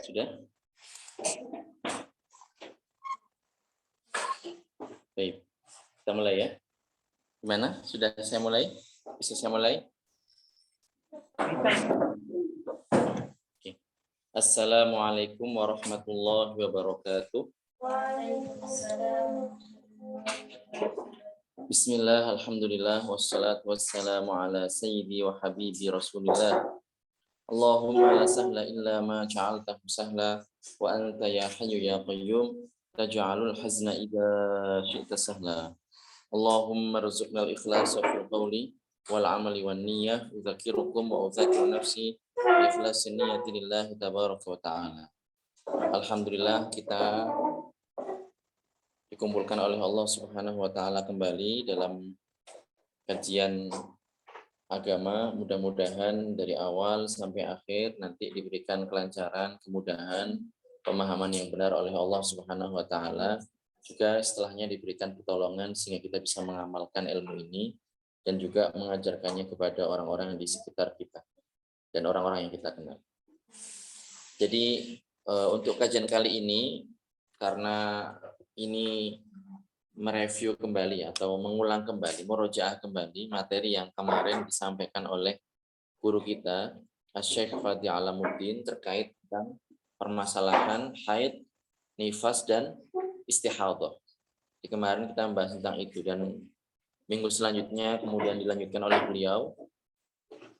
Sudah? Baik. Kita mulai ya. Gimana? Sudah saya mulai? Bisa saya mulai? Oke. Assalamualaikum warahmatullahi wabarakatuh. Bismillah, alhamdulillah, wassalatu wassalamu ala sayyidi wa habibi rasulillah. Allahumma la sahla illa ma ja'altahu sahla wa anta ya hayyu ya qayyum taj'alul hazna idza syi'ta sahla. Allahumma rzuqna al-ikhlasa fil qawli wal amali wan niyyah udzakirukum wa udzakiru nafsi bi ikhlasin niyyati lillahi tabaraka wa ta'ala. Alhamdulillah kita dikumpulkan oleh Allah Subhanahu wa taala kembali dalam kajian agama. Mudah-mudahan dari awal sampai akhir nanti diberikan kelancaran, kemudahan, pemahaman yang benar oleh Allah Subhanahu wa taala. Juga setelahnya diberikan pertolongan sehingga kita bisa mengamalkan ilmu ini dan juga mengajarkannya kepada orang-orang di sekitar kita dan orang-orang yang kita kenal. Jadi untuk kajian kali ini, karena ini mereview kembali atau mengulang kembali, murojaah kembali materi yang kemarin disampaikan oleh guru kita, Syekh Fadhi Alamuddin, terkait tentang permasalahan haid, nifas, dan istihadhah. Di kemarin kita membahas tentang itu, dan minggu selanjutnya kemudian dilanjutkan oleh beliau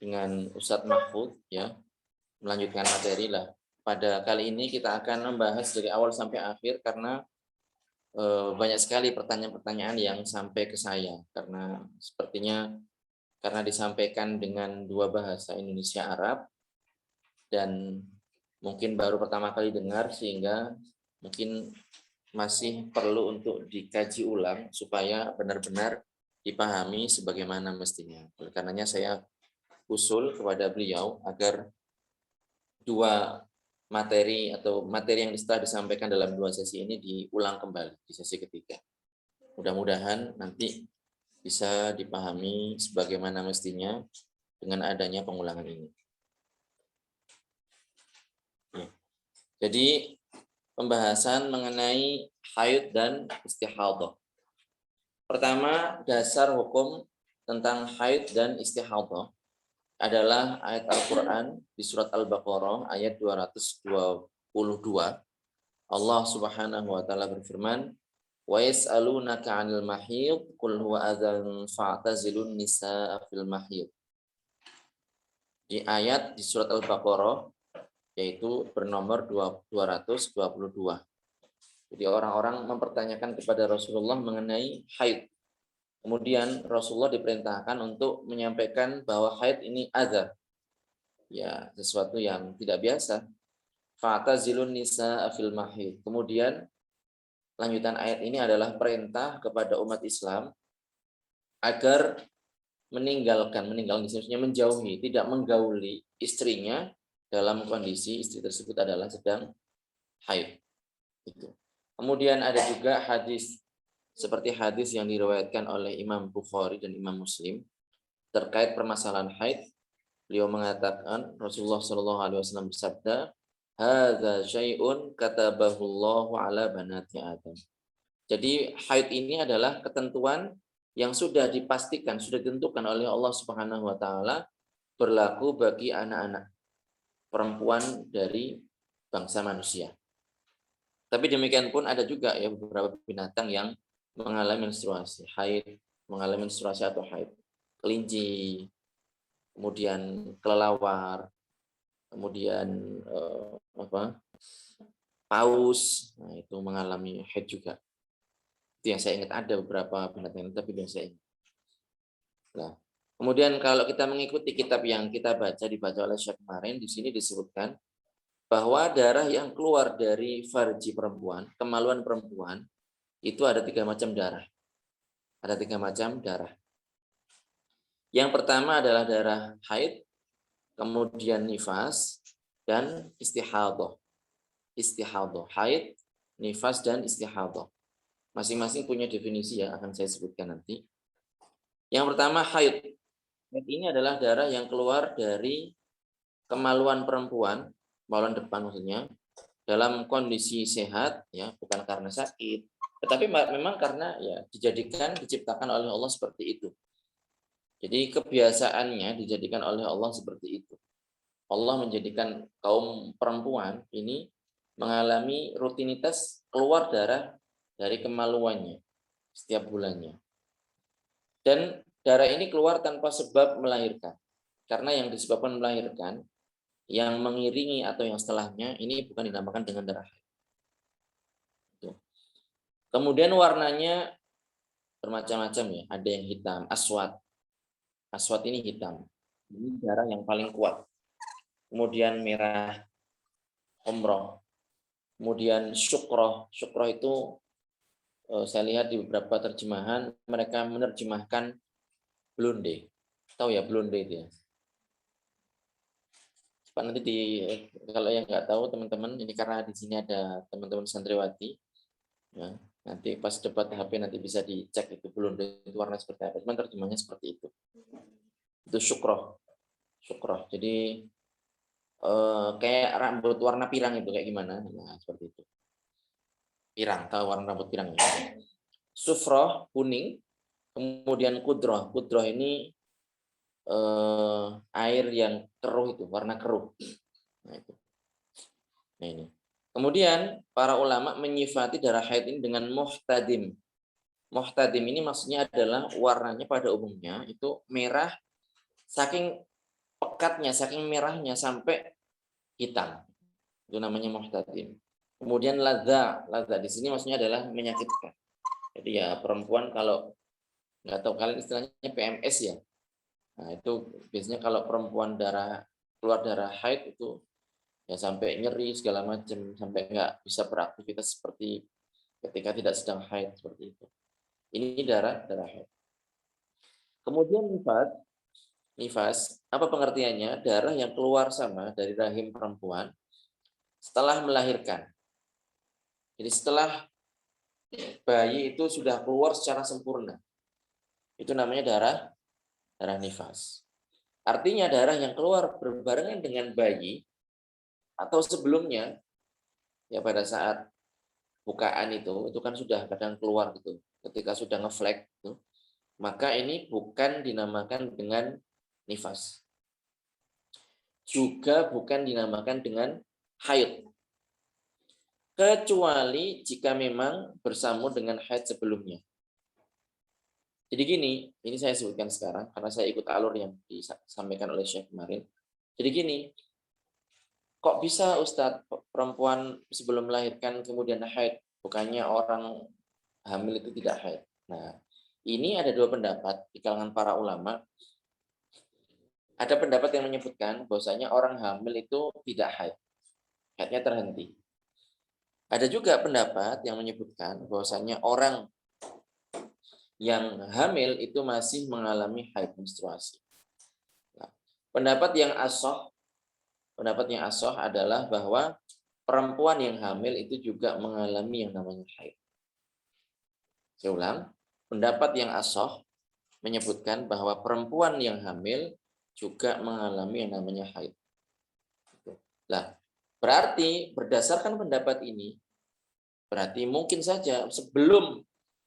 dengan Ustadz Mahfud, ya, melanjutkan materi lah. Pada kali ini kita akan membahas dari awal sampai akhir karena banyak sekali pertanyaan-pertanyaan yang sampai ke saya, karena sepertinya karena disampaikan dengan dua bahasa, Indonesia Arab, dan mungkin baru pertama kali dengar sehingga mungkin masih perlu untuk dikaji ulang supaya benar-benar dipahami sebagaimana mestinya. Oleh karenanya saya usul kepada beliau agar dua materi atau materi yang setelah disampaikan dalam dua sesi ini diulang kembali di sesi ketiga. Mudah-mudahan nanti bisa dipahami sebagaimana mestinya dengan adanya pengulangan ini. Ya. Jadi pembahasan mengenai haid dan istihadhah. Pertama, dasar hukum tentang haid dan istihadhah adalah ayat Al-Quran di surat Al-Baqarah ayat 222. Allah Subhanahu wa taala berfirman, "Wa yas'alunaka 'anil mahid qul huwa adzan fa'tazilun nisaa fil mahid." Di ayat di surat Al-Baqarah yaitu bernomor 222. Jadi orang-orang mempertanyakan kepada Rasulullah mengenai haid. Kemudian Rasulullah diperintahkan untuk menyampaikan bahwa haid ini adza, ya, sesuatu yang tidak biasa. Fa'tazilun nisaa fil mahid. Kemudian lanjutan ayat ini adalah perintah kepada umat Islam agar meninggalkan maksudnya menjauhi, tidak menggauli istrinya dalam kondisi istri tersebut adalah sedang haid. Itu. Kemudian ada juga hadis seperti hadis yang diriwayatkan oleh Imam Bukhari dan Imam Muslim terkait permasalahan haid. Beliau mengatakan, Rasulullah Shallallahu Alaihi Wasallam bersabda, "Hadza syai'un katabahu Allahu ala banati Adam." Jadi haid ini adalah ketentuan yang sudah dipastikan, sudah ditentukan oleh Allah Subhanahu Wa Taala berlaku bagi anak-anak perempuan dari bangsa manusia. Tapi demikian pun ada juga ya beberapa binatang yang mengalami menstruasi haid, mengalami menstruasi atau haid. Kelinci, kemudian kelelawar, kemudian paus, nah itu mengalami haid juga. Itu yang saya ingat, ada beberapa binatang tapi yang saya ingat. Nah, kemudian kalau kita mengikuti kitab yang kita dibaca oleh Syekh kemarin, di sini disebutkan bahwa darah yang keluar dari farji perempuan, kemaluan perempuan, itu ada 3 macam darah. Ada 3 macam darah. Yang pertama adalah darah haid, kemudian nifas, dan istihadhah. Istihadhah, haid, nifas, dan istihadhah. Masing-masing punya definisi ya, akan saya sebutkan nanti. Yang pertama haid. Haid ini adalah darah yang keluar dari kemaluan perempuan, kemaluan depan maksudnya, dalam kondisi sehat, ya bukan karena sakit, tetapi memang karena ya diciptakan oleh Allah seperti itu. Jadi kebiasaannya dijadikan oleh Allah seperti itu. Allah menjadikan kaum perempuan ini mengalami rutinitas keluar darah dari kemaluannya setiap bulannya. Dan darah ini keluar tanpa sebab melahirkan. Karena yang disebabkan melahirkan, yang mengiringi atau yang setelahnya, ini bukan dinamakan dengan darah haid. Kemudian warnanya bermacam-macam ya. Ada yang hitam, aswad. Aswad ini hitam. Ini darah yang paling kuat. Kemudian merah, umroh. Kemudian syukroh. Syukroh itu saya lihat di beberapa terjemahan, mereka menerjemahkan blonde. Tahu ya blonde itu ya? Nanti kalau yang nggak tahu teman-teman, ini karena di sini ada teman-teman santriwati, ya, nanti pas debat HP nanti bisa dicek itu blonde itu warna seperti apa. Cuman terjemahnya seperti itu. Itu syukroh. Syukroh. Jadi kayak rambut warna pirang itu kayak gimana? Nah, seperti itu. Pirang, tahu warna rambut pirang ya? Sufroh kuning, kemudian kudroh. Kudroh ini air yang keruh itu, warna keruh. Nah, itu. Nah, ini. Kemudian para ulama menyifati darah haid ini dengan muhtadim. Muhtadim ini maksudnya adalah warnanya pada umumnya itu merah, saking pekatnya, saking merahnya sampai hitam. Itu namanya muhtadim. Kemudian ladza, ladza di sini maksudnya adalah menyakitkan. Jadi ya perempuan kalau nggak tahu kalian istilahnya PMS ya. Nah, itu biasanya kalau perempuan keluar darah haid itu ya sampai nyeri segala macam, sampai nggak bisa beraktivitas seperti ketika tidak sedang haid seperti itu. Ini darah haid. Kemudian nifas, apa pengertiannya? Darah yang keluar sama dari rahim perempuan setelah melahirkan. Jadi setelah bayi itu sudah keluar secara sempurna. Itu namanya darah nifas. Artinya darah yang keluar berbarengan dengan bayi atau sebelumnya, ya pada saat bukaan itu kan sudah kadang keluar gitu. Ketika sudah ngeflek gitu, maka ini bukan dinamakan dengan nifas. Juga bukan dinamakan dengan haid. Kecuali jika memang bersambung dengan haid sebelumnya. Jadi gini, ini saya sebutkan sekarang karena saya ikut alur yang disampaikan oleh Syekh kemarin. Jadi gini, kok bisa Ustadz perempuan sebelum melahirkan kemudian haid, bukannya orang hamil itu tidak haid? Nah, ini ada dua pendapat di kalangan para ulama. Ada pendapat yang menyebutkan bahwasanya orang hamil itu tidak haid, haidnya terhenti. Ada juga pendapat yang menyebutkan bahwasanya orang yang hamil itu masih mengalami haid menstruasi. Nah, pendapat yang asoh adalah bahwa perempuan yang hamil itu juga mengalami yang namanya haid. Saya ulang, pendapat yang asoh menyebutkan bahwa perempuan yang hamil juga mengalami yang namanya haid. Nah, berarti berdasarkan pendapat ini, berarti mungkin saja sebelum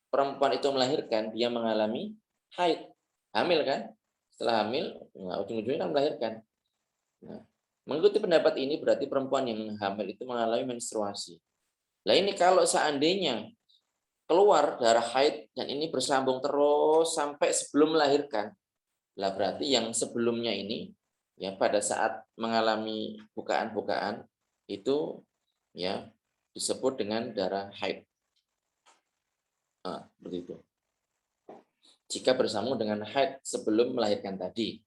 perempuan itu melahirkan, dia mengalami haid. Hamil kan? Setelah hamil, ujung-ujungnya kan melahirkan. Nah, mengikuti pendapat ini berarti perempuan yang hamil itu mengalami menstruasi. Nah ini kalau seandainya keluar darah haid dan ini bersambung terus sampai sebelum melahirkan, lah berarti yang sebelumnya ini ya pada saat mengalami bukaan-bukaan itu ya disebut dengan darah haid. Nah, begitu. Jika bersambung dengan haid sebelum melahirkan tadi.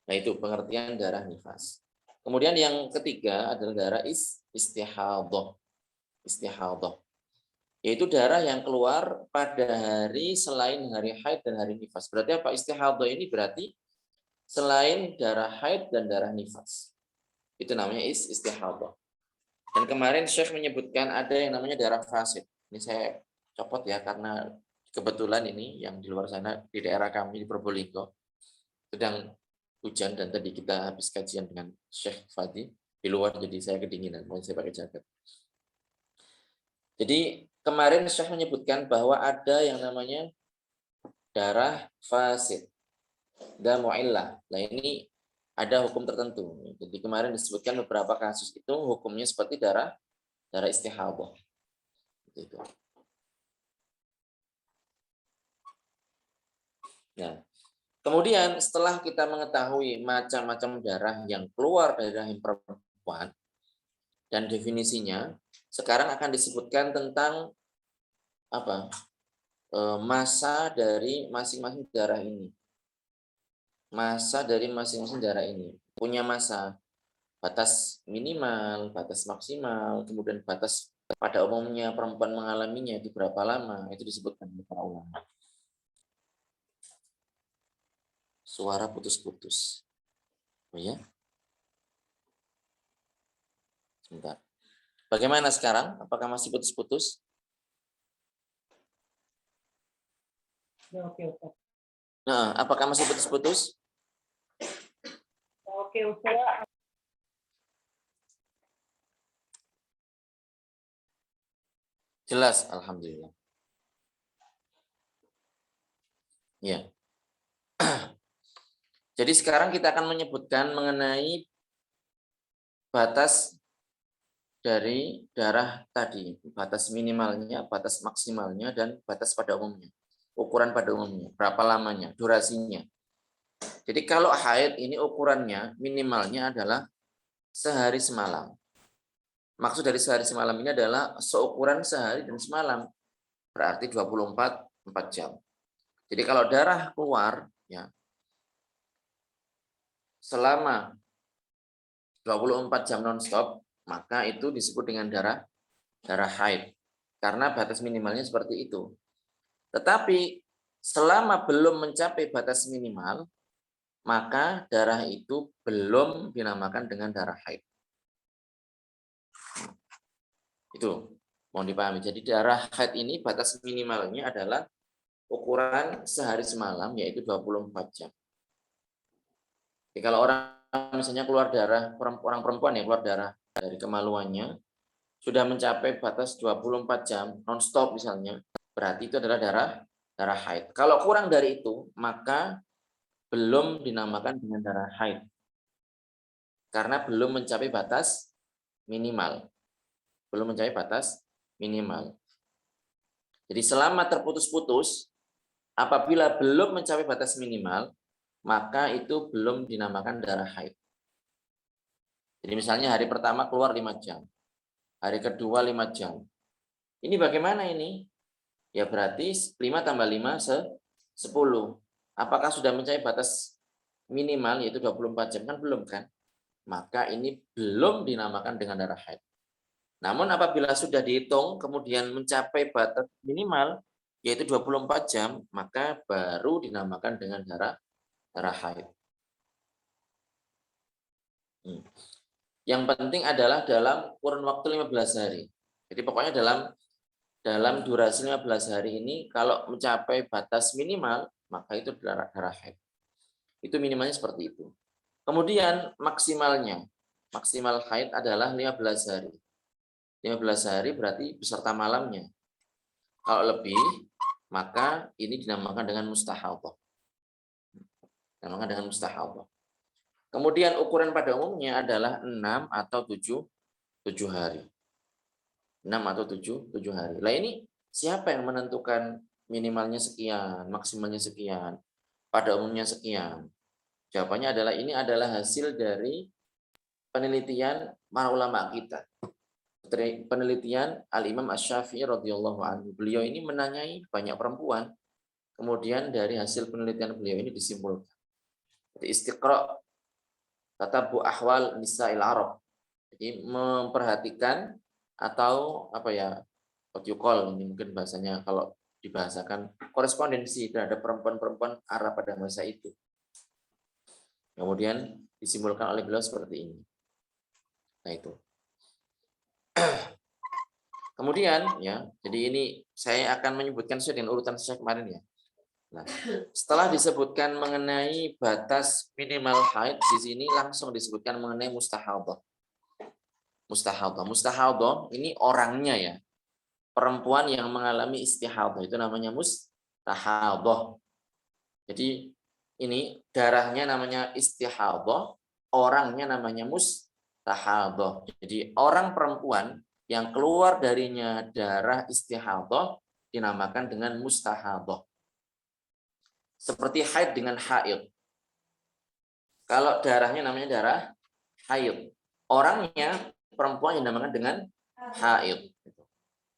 Nah, itu pengertian darah nifas. Kemudian yang ketiga adalah darah istihadhah. Istihadhah. Yaitu darah yang keluar pada hari selain hari haid dan hari nifas. Berarti apa? Istihadhah ini berarti selain darah haid dan darah nifas. Itu namanya istihadhah. Dan kemarin Syekh menyebutkan ada yang namanya darah fasid. Ini saya copot ya karena kebetulan ini yang di luar sana di daerah kami di Probolinggo sedang hujan dan tadi kita habis kajian dengan Syekh Fadi di luar, jadi saya kedinginan, mau saya pakai jaket. Jadi kemarin Syekh menyebutkan bahwa ada yang namanya darah fasid, damu illah. Nah ini ada hukum tertentu. Jadi kemarin disebutkan beberapa kasus itu hukumnya seperti darah istihadah. Gitu. Nah, kemudian setelah kita mengetahui macam-macam darah yang keluar dari rahim perempuan dan definisinya, sekarang akan disebutkan tentang apa? Masa dari masing-masing darah ini. Masa dari masing-masing darah ini punya masa batas minimal, batas maksimal, kemudian batas pada umumnya perempuan mengalaminya itu berapa lama, itu disebutkan oleh para ulama. Suara putus-putus. Oh ya? Sebentar. Bagaimana sekarang? Apakah masih putus-putus? Oke. Nah, apakah masih putus-putus? Oke, Ustaz. Jelas, alhamdulillah. Ya. Jadi sekarang kita akan menyebutkan mengenai batas dari darah tadi, batas minimalnya, batas maksimalnya, dan batas pada umumnya. Ukuran pada umumnya, berapa lamanya, durasinya. Jadi kalau haid ini ukurannya minimalnya adalah sehari semalam. Maksud dari sehari semalam ini adalah seukuran sehari dan semalam. Berarti 24 jam. Jadi kalau darah keluar ya selama 24 jam non-stop, maka itu disebut dengan darah haid. Karena batas minimalnya seperti itu. Tetapi selama belum mencapai batas minimal, maka darah itu belum dinamakan dengan darah haid. Itu mohon dipahami. Jadi darah haid ini batas minimalnya adalah ukuran sehari semalam, yaitu 24 jam. Jadi kalau orang misalnya keluar darah, orang perempuan ya keluar darah dari kemaluannya, sudah mencapai batas 24 jam non-stop misalnya, berarti itu adalah darah haid. Kalau kurang dari itu, maka belum dinamakan dengan darah haid. Karena belum mencapai batas minimal. Belum mencapai batas minimal. Jadi selama terputus-putus, apabila belum mencapai batas minimal, maka itu belum dinamakan darah haid. Jadi misalnya hari pertama keluar 5 jam. Hari kedua 5 jam. Ini bagaimana ini? Ya berarti 5 tambah 5 10. Apakah sudah mencapai batas minimal yaitu 24 jam? Kan belum kan? Maka ini belum dinamakan dengan darah haid. Namun apabila sudah dihitung kemudian mencapai batas minimal yaitu 24 jam, maka baru dinamakan dengan darah haid. Yang penting adalah dalam kurun waktu 15 hari. Jadi pokoknya dalam durasi 15 hari ini kalau mencapai batas minimal, maka itu darah haid. Itu minimalnya seperti itu. Kemudian maksimalnya, maksimal haid adalah 15 hari. 15 hari berarti beserta malamnya. Kalau lebih, maka ini dinamakan dengan mustahadah. Dinamakan dengan mustahadah. Kemudian ukuran pada umumnya adalah 6 atau 7 hari. 6 atau 7 hari. Lah ini siapa yang menentukan minimalnya sekian, maksimalnya sekian, pada umumnya sekian? Jawabannya adalah ini adalah hasil dari penelitian para ulama kita. Penelitian Al-Imam Asy-Syafi'i radhiyallahu anhu. Beliau ini menanyai banyak perempuan. Kemudian dari hasil penelitian beliau ini disimpulkan. Jadi istiqra' tatabu ahwal nisa'il Arab. Jadi memperhatikan atau apa ya, what you call ini mungkin bahasanya kalau dibahasakan korespondensi terhadap perempuan-perempuan Arab pada masa itu. Kemudian disimpulkan oleh beliau seperti ini. Nah itu. Kemudian ya, jadi ini saya akan menyebutkan sesuai dengan urutan saya kemarin ya. Nah, setelah disebutkan mengenai batas minimal haid, di sini langsung disebutkan mengenai mustahadhah. Mustahadhah ini orangnya ya. Perempuan yang mengalami istihadhah itu namanya mustahadhah. Jadi ini darahnya namanya istihadhah, orangnya namanya mustahadhah. Jadi orang perempuan yang keluar darinya darah istihadhah dinamakan dengan mustahadhah. Seperti haid dengan haid. Kalau darahnya namanya darah haid. Orangnya perempuan yang dinamakan dengan haid.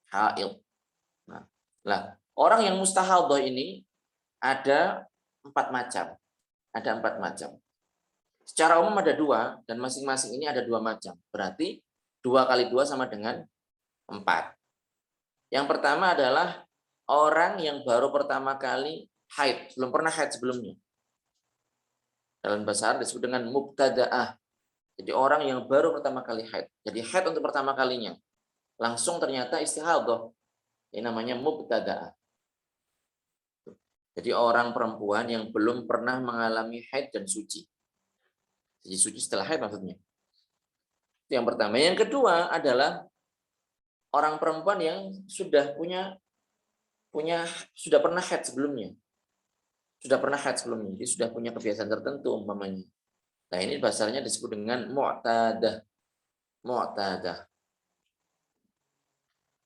Haid. Nah, orang yang mustahadhah ini ada 4 macam. Ada 4 macam. Secara umum ada 2 dan masing-masing ini ada 2 macam. Berarti 2 kali 2 sama dengan 4. Yang pertama adalah orang yang baru pertama kali haid, belum pernah haid sebelumnya. Dalam bahasa Arab disebut dengan mubtada'ah. Jadi orang yang baru pertama kali haid. Jadi haid untuk pertama kalinya. Langsung ternyata istihadhah. Ini namanya mubtada'ah. Jadi orang perempuan yang belum pernah mengalami haid dan suci. Jadi suci setelah haid maksudnya. Itu yang pertama. Yang kedua adalah orang perempuan yang sudah sudah pernah haid sebelumnya. Sudah pernah haid sebelumnya. Jadi sudah punya kebiasaan tertentu umpamanya. Nah, ini bahasanya disebut dengan mu'tadah. Mu'tadah.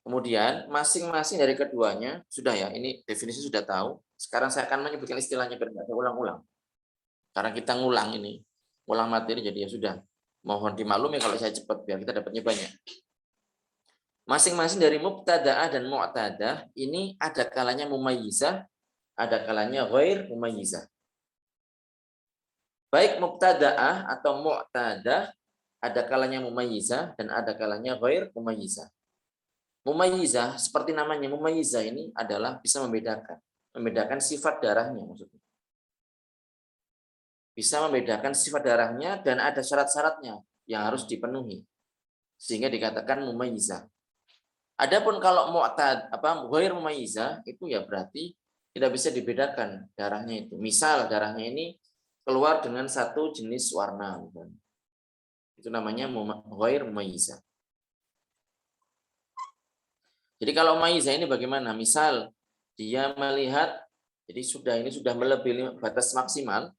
Kemudian masing-masing dari keduanya sudah ya, ini definisi sudah tahu. Sekarang saya akan menyebutkan istilahnya biar nggak ada ulang-ulang. Karena kita ngulang ini, ulang materi jadi ya sudah. Mohon dimaklumi kalau saya cepat biar kita dapatnya banyak. Masing-masing dari mubtada'ah dan mu'tadah ini ada kalanya mumayyizah, ada kalanya ghair mumayyizah. Baik mubtada'ah atau mu'tadah ada kalanya mumayyizah dan ada kalanya ghair mumayyizah. Mumayyizah seperti namanya, mumayyizah ini adalah bisa membedakan sifat darahnya maksudnya. Bisa membedakan sifat darahnya dan ada syarat-syaratnya yang harus dipenuhi. Sehingga dikatakan mumayyizah. Adapun kalau ghair mumayyizah itu ya berarti tidak bisa dibedakan darahnya itu. Misal darahnya ini keluar dengan satu jenis warna. Itu namanya ghair mumayyizah. Jadi kalau mumayyizah ini bagaimana? Misal dia melihat jadi ini sudah melebihi batas maksimal,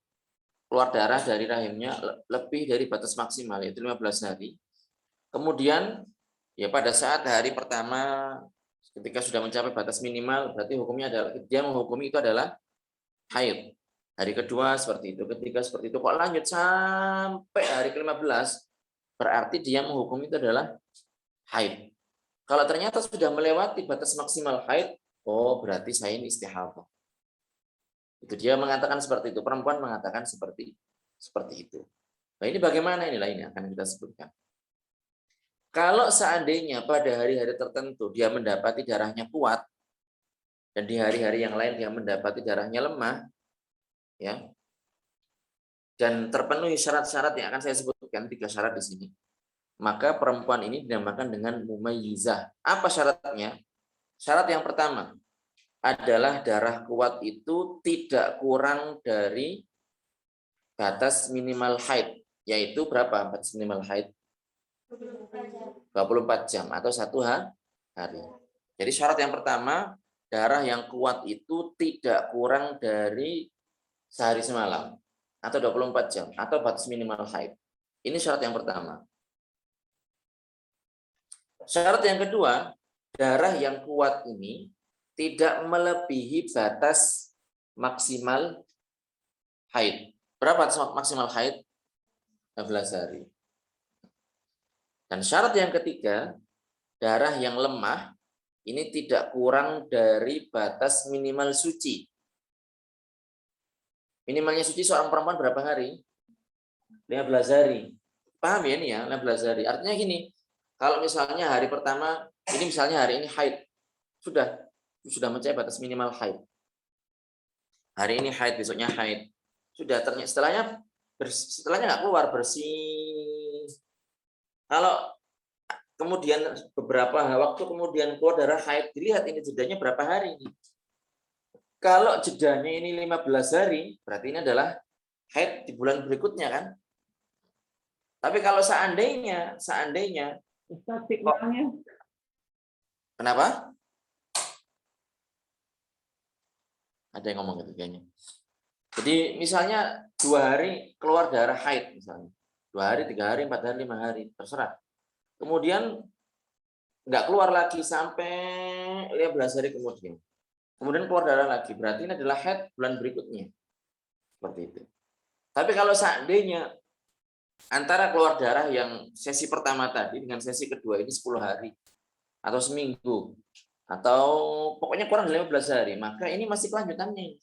keluar darah dari rahimnya lebih dari batas maksimal yaitu 15 hari. Kemudian ya pada saat hari pertama ketika sudah mencapai batas minimal berarti hukumnya adalah dia menghukumi itu adalah haid. Hari kedua seperti itu, ketiga seperti itu, kok lanjut sampai hari ke-15 berarti dia menghukumi itu adalah haid. Kalau ternyata sudah melewati batas maksimal haid, oh berarti saya ini istihadhah. Itu dia mengatakan seperti itu, perempuan mengatakan seperti itu. Nah, ini bagaimana inilah ini akan kita sebutkan. Kalau seandainya pada hari-hari tertentu dia mendapati darahnya kuat dan di hari-hari yang lain dia mendapati darahnya lemah, ya, dan terpenuhi syarat-syarat yang akan saya sebutkan 3 syarat di sini, maka perempuan ini dinamakan dengan mumayyizah. Apa syaratnya? Syarat yang pertama adalah darah kuat itu tidak kurang dari batas minimal haid, yaitu berapa batas minimal haid? 24 jam atau 1 hari. Jadi syarat yang pertama, darah yang kuat itu tidak kurang dari sehari semalam atau 24 jam atau batas minimal haid. Ini syarat yang pertama. Syarat yang kedua, darah yang kuat ini tidak melebihi batas maksimal haid. Berapa batas maksimal haid? 15 hari. Dan syarat yang ketiga, darah yang lemah ini tidak kurang dari batas minimal suci. Minimalnya suci seorang perempuan berapa hari? 15 hari. Paham ya ini ya, 15 hari. Artinya gini, kalau misalnya hari pertama, ini misalnya hari ini haid, sudah mencapai batas minimal haid. Hari ini haid, besoknya haid. Sudah ternyata setelahnya nggak keluar bersih. Kalau kemudian beberapa waktu kemudian keluar darah haid, dilihat ini jedanya berapa hari ini. Kalau jedanya ini 15 hari, berarti ini adalah haid di bulan berikutnya kan? Tapi kalau seandainya Ustaz, signalnya. kenapa? Ada yang ngomong gitu kayaknya. Jadi misalnya 2 hari keluar darah haid misalnya. 2 hari, 3 hari, 4 hari, 5 hari, terserah. Kemudian nggak keluar lagi sampai 15 hari kemudian. Kemudian keluar darah lagi, berarti ini adalah haid bulan berikutnya. Seperti itu. Tapi kalau seandainya antara keluar darah yang sesi pertama tadi dengan sesi kedua ini 10 hari atau seminggu atau pokoknya kurang dari 15 hari, maka ini masih kelanjutannya.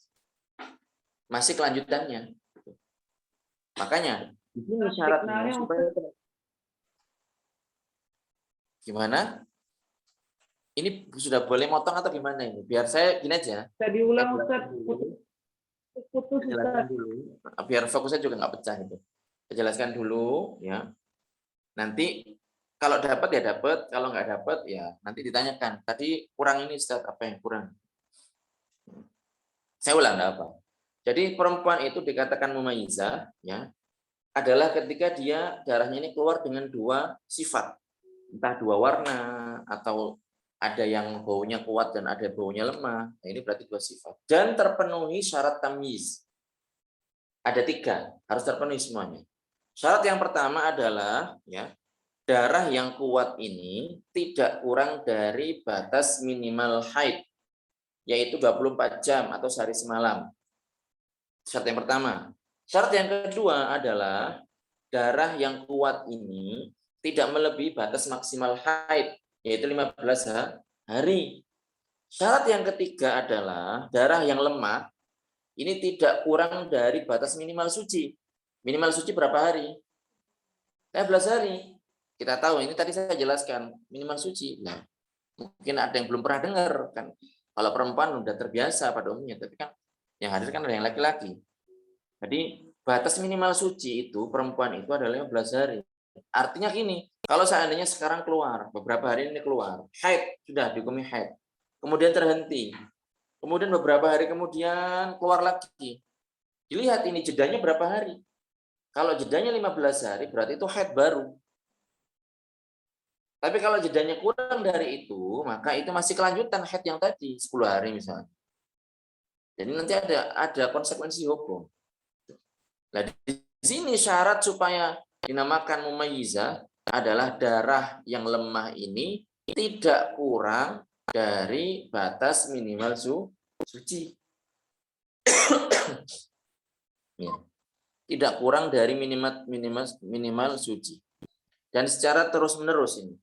Masih kelanjutannya. Makanya di sini syaratnya supaya gimana? Ini sudah boleh motong atau gimana ini? Biar saya gini aja. Bisa diulang, Ustaz. Putus, Jelaskan Ustaz. dulu. Biar fokusnya juga nggak pecah itu. Saya jelaskan dulu ya. Nanti kalau dapat ya dapat, kalau nggak dapat ya nanti ditanyakan. Tadi kurang ini Ustaz, apa yang kurang? Saya ulang enggak apa. Jadi perempuan itu dikatakan mumayyizah ya, adalah ketika dia darahnya ini keluar dengan 2 sifat. Entah 2 warna atau ada yang baunya kuat dan ada baunya lemah. Nah, ini berarti 2 sifat. Dan terpenuhi syarat tamyiz. Ada 3, harus terpenuhi semuanya. Syarat yang pertama adalah ya, darah yang kuat ini tidak kurang dari batas minimal haid, yaitu 24 jam atau sehari semalam. Syarat yang pertama. Syarat yang kedua adalah darah yang kuat ini tidak melebihi batas maksimal haid, yaitu 15 hari. Syarat yang ketiga adalah darah yang lemah ini tidak kurang dari batas minimal suci. Minimal suci berapa hari? 15 hari. Kita tahu ini tadi saya jelaskan minimal suci. Nah, mungkin ada yang belum pernah dengar kan. Kalau perempuan udah terbiasa pada umumnya, tapi kan yang hadir kan ada yang laki-laki. Jadi batas minimal suci itu perempuan itu adalah 15 hari. Artinya gini, kalau seandainya sekarang keluar, beberapa hari ini keluar, haid, sudah dihukumi haid. Kemudian terhenti. Kemudian beberapa hari kemudian keluar lagi. Dilihat ini jedanya berapa hari. Kalau jedanya 15 hari berarti itu haid baru. Tapi kalau jedanya kurang dari itu, maka itu masih kelanjutan haid yang tadi, 10 hari misalnya. Jadi nanti ada konsekuensi hukum. Nah, di sini syarat supaya dinamakan mumayyizah adalah darah yang lemah ini tidak kurang dari batas minimal suci. Ya. Tidak kurang dari minimal suci. Dan secara terus-menerus ini.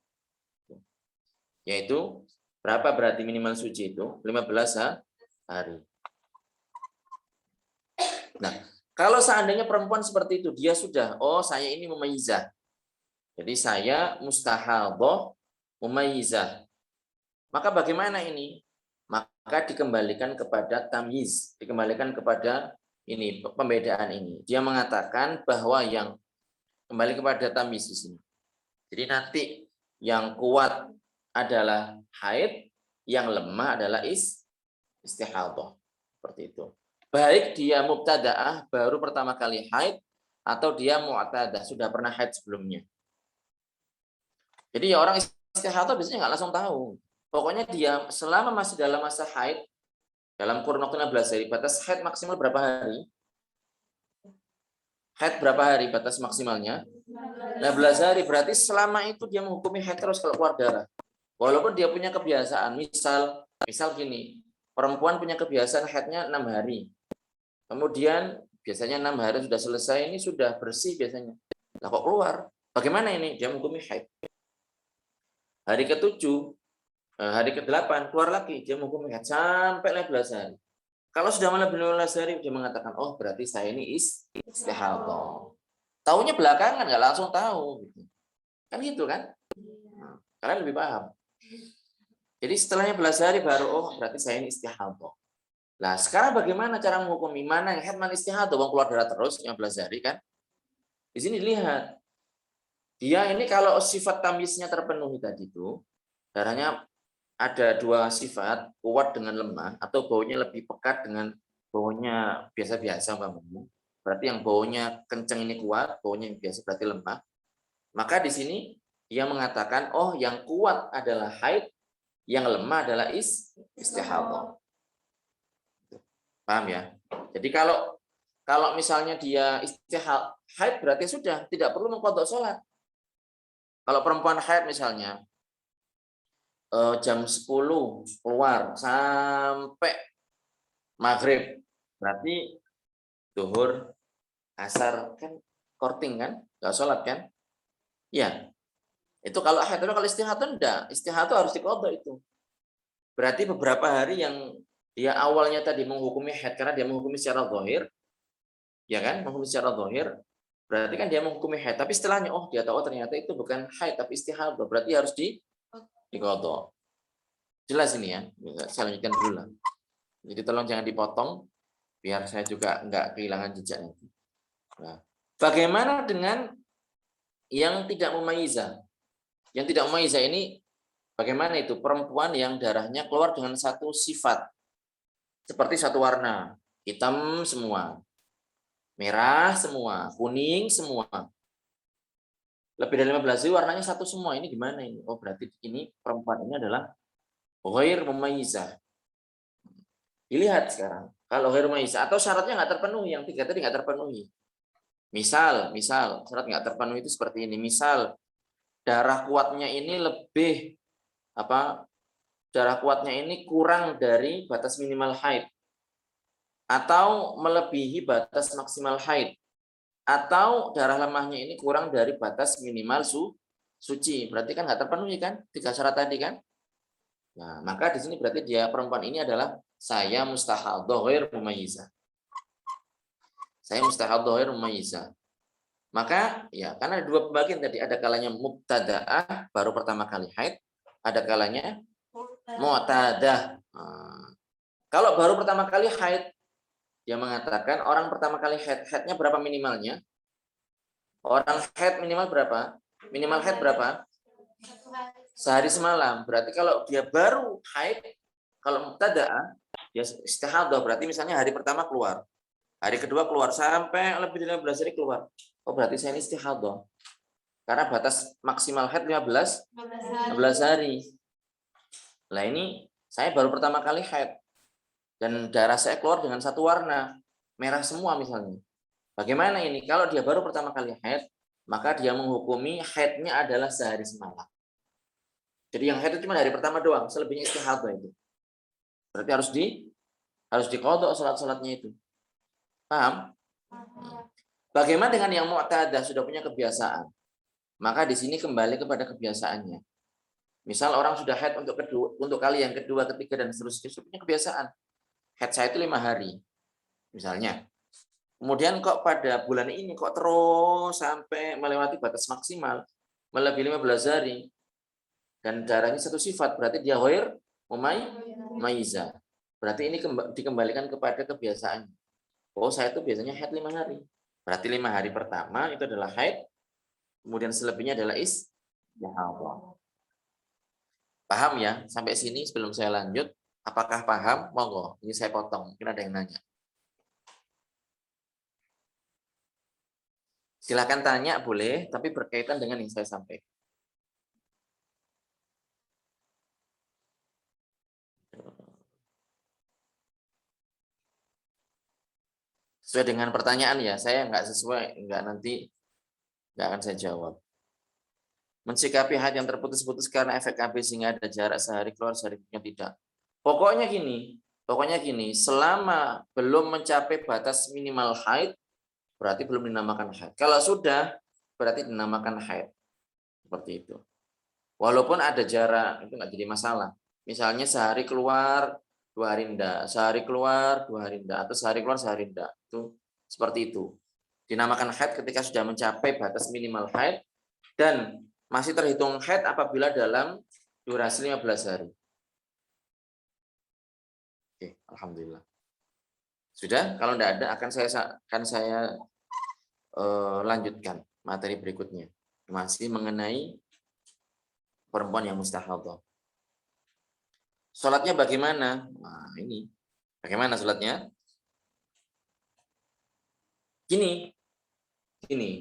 Yaitu berapa berarti minimal suci itu? 15 hari. Nah, kalau seandainya perempuan seperti itu, dia sudah, oh saya ini mumayyizah. Jadi saya mustahadah mumayyizah. Maka bagaimana ini? Maka dikembalikan kepada tamyiz, dikembalikan kepada ini pembedaan ini. Dia mengatakan bahwa yang kembali kepada tamyiz di sini. Jadi nanti yang kuat adalah haid, yang lemah adalah istihadah. Seperti itu. Baik dia mubtadaah baru pertama kali haid atau dia mu'tadah sudah pernah haid sebelumnya. Jadi ya orang istihadah biasanya nggak langsung tahu. Pokoknya dia selama masih dalam masa haid, dalam kurun waktu 16 hari, batas haid maksimal berapa hari? Haid berapa hari batas maksimalnya? 16 hari, berarti selama itu dia menghukumi haid terus kalau keluar darah. Walaupun dia punya kebiasaan, misal gini, perempuan punya kebiasaan haidnya 6 hari. Kemudian biasanya 6 hari sudah selesai, ini sudah bersih biasanya. Lah kok keluar? Bagaimana ini? Dia menghukumi haid. Hari ke-7, hari ke-8 keluar lagi, dia menghukumi haid sampai 15 hari. Kalau sudah melebihi 15 hari, dia mengatakan, oh berarti saya ini istihadah. Taunya belakangan, nggak langsung tahu. Kan gitu kan? Kalian lebih paham. Jadi setelahnya 15 hari baru, oh berarti saya ini istihadah. Nah, sekarang bagaimana cara menghukumi mana yang haid mana istihadah? Wong keluar darah terus 15 hari kan? Di sini lihat. Dia ini kalau sifat tamyiznya terpenuhi tadi itu, darahnya ada dua sifat, kuat dengan lemah, atau baunya lebih pekat dengan baunya biasa-biasa, umpamanya. Berarti yang baunya kenceng ini kuat, baunya yang biasa berarti lemah. Maka di sini dia mengatakan, oh yang kuat adalah haid, yang lemah adalah istihadah. Paham ya? Jadi kalau misalnya dia haid berarti sudah tidak perlu mengqadha sholat. Kalau perempuan haid misalnya jam 10 keluar sampai maghrib, berarti zuhur, asar kan korting kan, nggak sholat kan? Ya, itu kalau haid. Kalau istihadah enggak, istihadah harus diqadha itu. Berarti beberapa hari yang dia awalnya tadi menghukumi haid karena dia menghukumi secara zahir, ya kan, menghukumi secara zahir, berarti kan dia menghukumi haid. Tapi setelahnya, oh dia tahu ternyata itu bukan haid tapi istihadah, berarti harus diqadha. Jelas ini ya, saya lanjutkan dulu lah. Jadi tolong jangan dipotong, biar saya juga nggak kehilangan jejak nanti. Nah, bagaimana dengan yang tidak memayizah? Yang tidak memayizah ini bagaimana itu? Perempuan yang darahnya keluar dengan satu sifat, seperti satu warna, hitam semua, merah semua, kuning semua. Lebih dari 15 hari warnanya satu semua. Ini gimana ini? Oh berarti ini perempuan ini adalah ghair mumayyizah. Dilihat sekarang. Kalau ghair mumayyizah atau syaratnya nggak terpenuhi, yang tiga tadi nggak terpenuhi. Misal syarat nggak terpenuhi itu seperti ini. Misal darah kuatnya ini lebih darah kuatnya ini kurang dari batas minimal haid atau melebihi batas maksimal haid, atau darah lemahnya ini kurang dari batas minimal suci. Berarti kan nggak terpenuhi kan tiga syarat tadi kan? Nah, maka di sini berarti dia perempuan ini adalah saya mustahadhah ghair mumayyizah. Saya mustahadhah ghair mumayyizah. Maka ya karena ada dua pembagian tadi, ada kalanya mubtadaah baru pertama kali haid, ada kalanya mu'tadah. Nah, kalau baru pertama kali haid, dia mengatakan orang pertama kali haidnya berapa minimalnya? Orang haid minimal berapa? Minimal haid berapa? Sehari semalam. Berarti kalau dia baru haid, kalau mubtadaah, dia istihadah, berarti misalnya hari pertama keluar, hari kedua keluar, sampai lebih dari 15 hari keluar. Oh berarti saya ini istihadah. Karena batas maksimal haid 15 hari. Nah ini saya baru pertama kali haid. Dan darah saya keluar dengan satu warna, merah semua misalnya. Bagaimana ini? Kalau dia baru pertama kali haid, maka dia menghukumi haidnya adalah sehari semalam. Jadi yang haid itu cuma hari pertama doang, selebihnya istihadah itu. Berarti harus diqadha salat-salatnya itu. Paham? Bagaimana dengan yang mu'tadah sudah punya kebiasaan? Maka di sini kembali kepada kebiasaannya. Misal orang sudah haid untuk kali yang kedua, ketiga dan seterusnya, sudah punya kebiasaan. Haid saya itu 5 hari. Misalnya. Kemudian kok pada bulan ini kok terus sampai melewati batas maksimal, melebihi 15 hari. Dan darahnya satu sifat, berarti dia ghair mumayyizah. Berarti ini dikembalikan kepada kebiasaannya. Oh, saya itu biasanya haid 5 hari. Berarti 5 hari pertama itu adalah haid, kemudian selebihnya adalah istihadah. Paham ya? Sampai sini sebelum saya lanjut, apakah paham? Monggo, ini saya potong, mungkin ada yang nanya. Silakan tanya boleh, tapi berkaitan dengan yang saya sampaikan. Sesuai dengan pertanyaan ya, saya nggak sesuai, nggak akan saya jawab. Mensikapi haid yang terputus-putus karena efek KB sehingga ada jarak sehari keluar sehari tidak. Pokoknya gini, selama belum mencapai batas minimal haid, berarti belum dinamakan haid. Kalau sudah, berarti dinamakan haid. Seperti itu. Walaupun ada jarak, itu nggak jadi masalah. Misalnya sehari keluar, 2 hari enggak, sehari keluar, 2 hari enggak, atau sehari keluar, sehari enggak. Itu seperti itu. Dinamakan haid ketika sudah mencapai batas minimal haid dan masih terhitung haid apabila dalam durasi 15 hari. Oke, alhamdulillah. Sudah, kalau tidak ada akan saya lanjutkan materi berikutnya. Masih mengenai perempuan yang mustahadah. Sholatnya bagaimana? Nah, ini. Bagaimana sholatnya? Gini.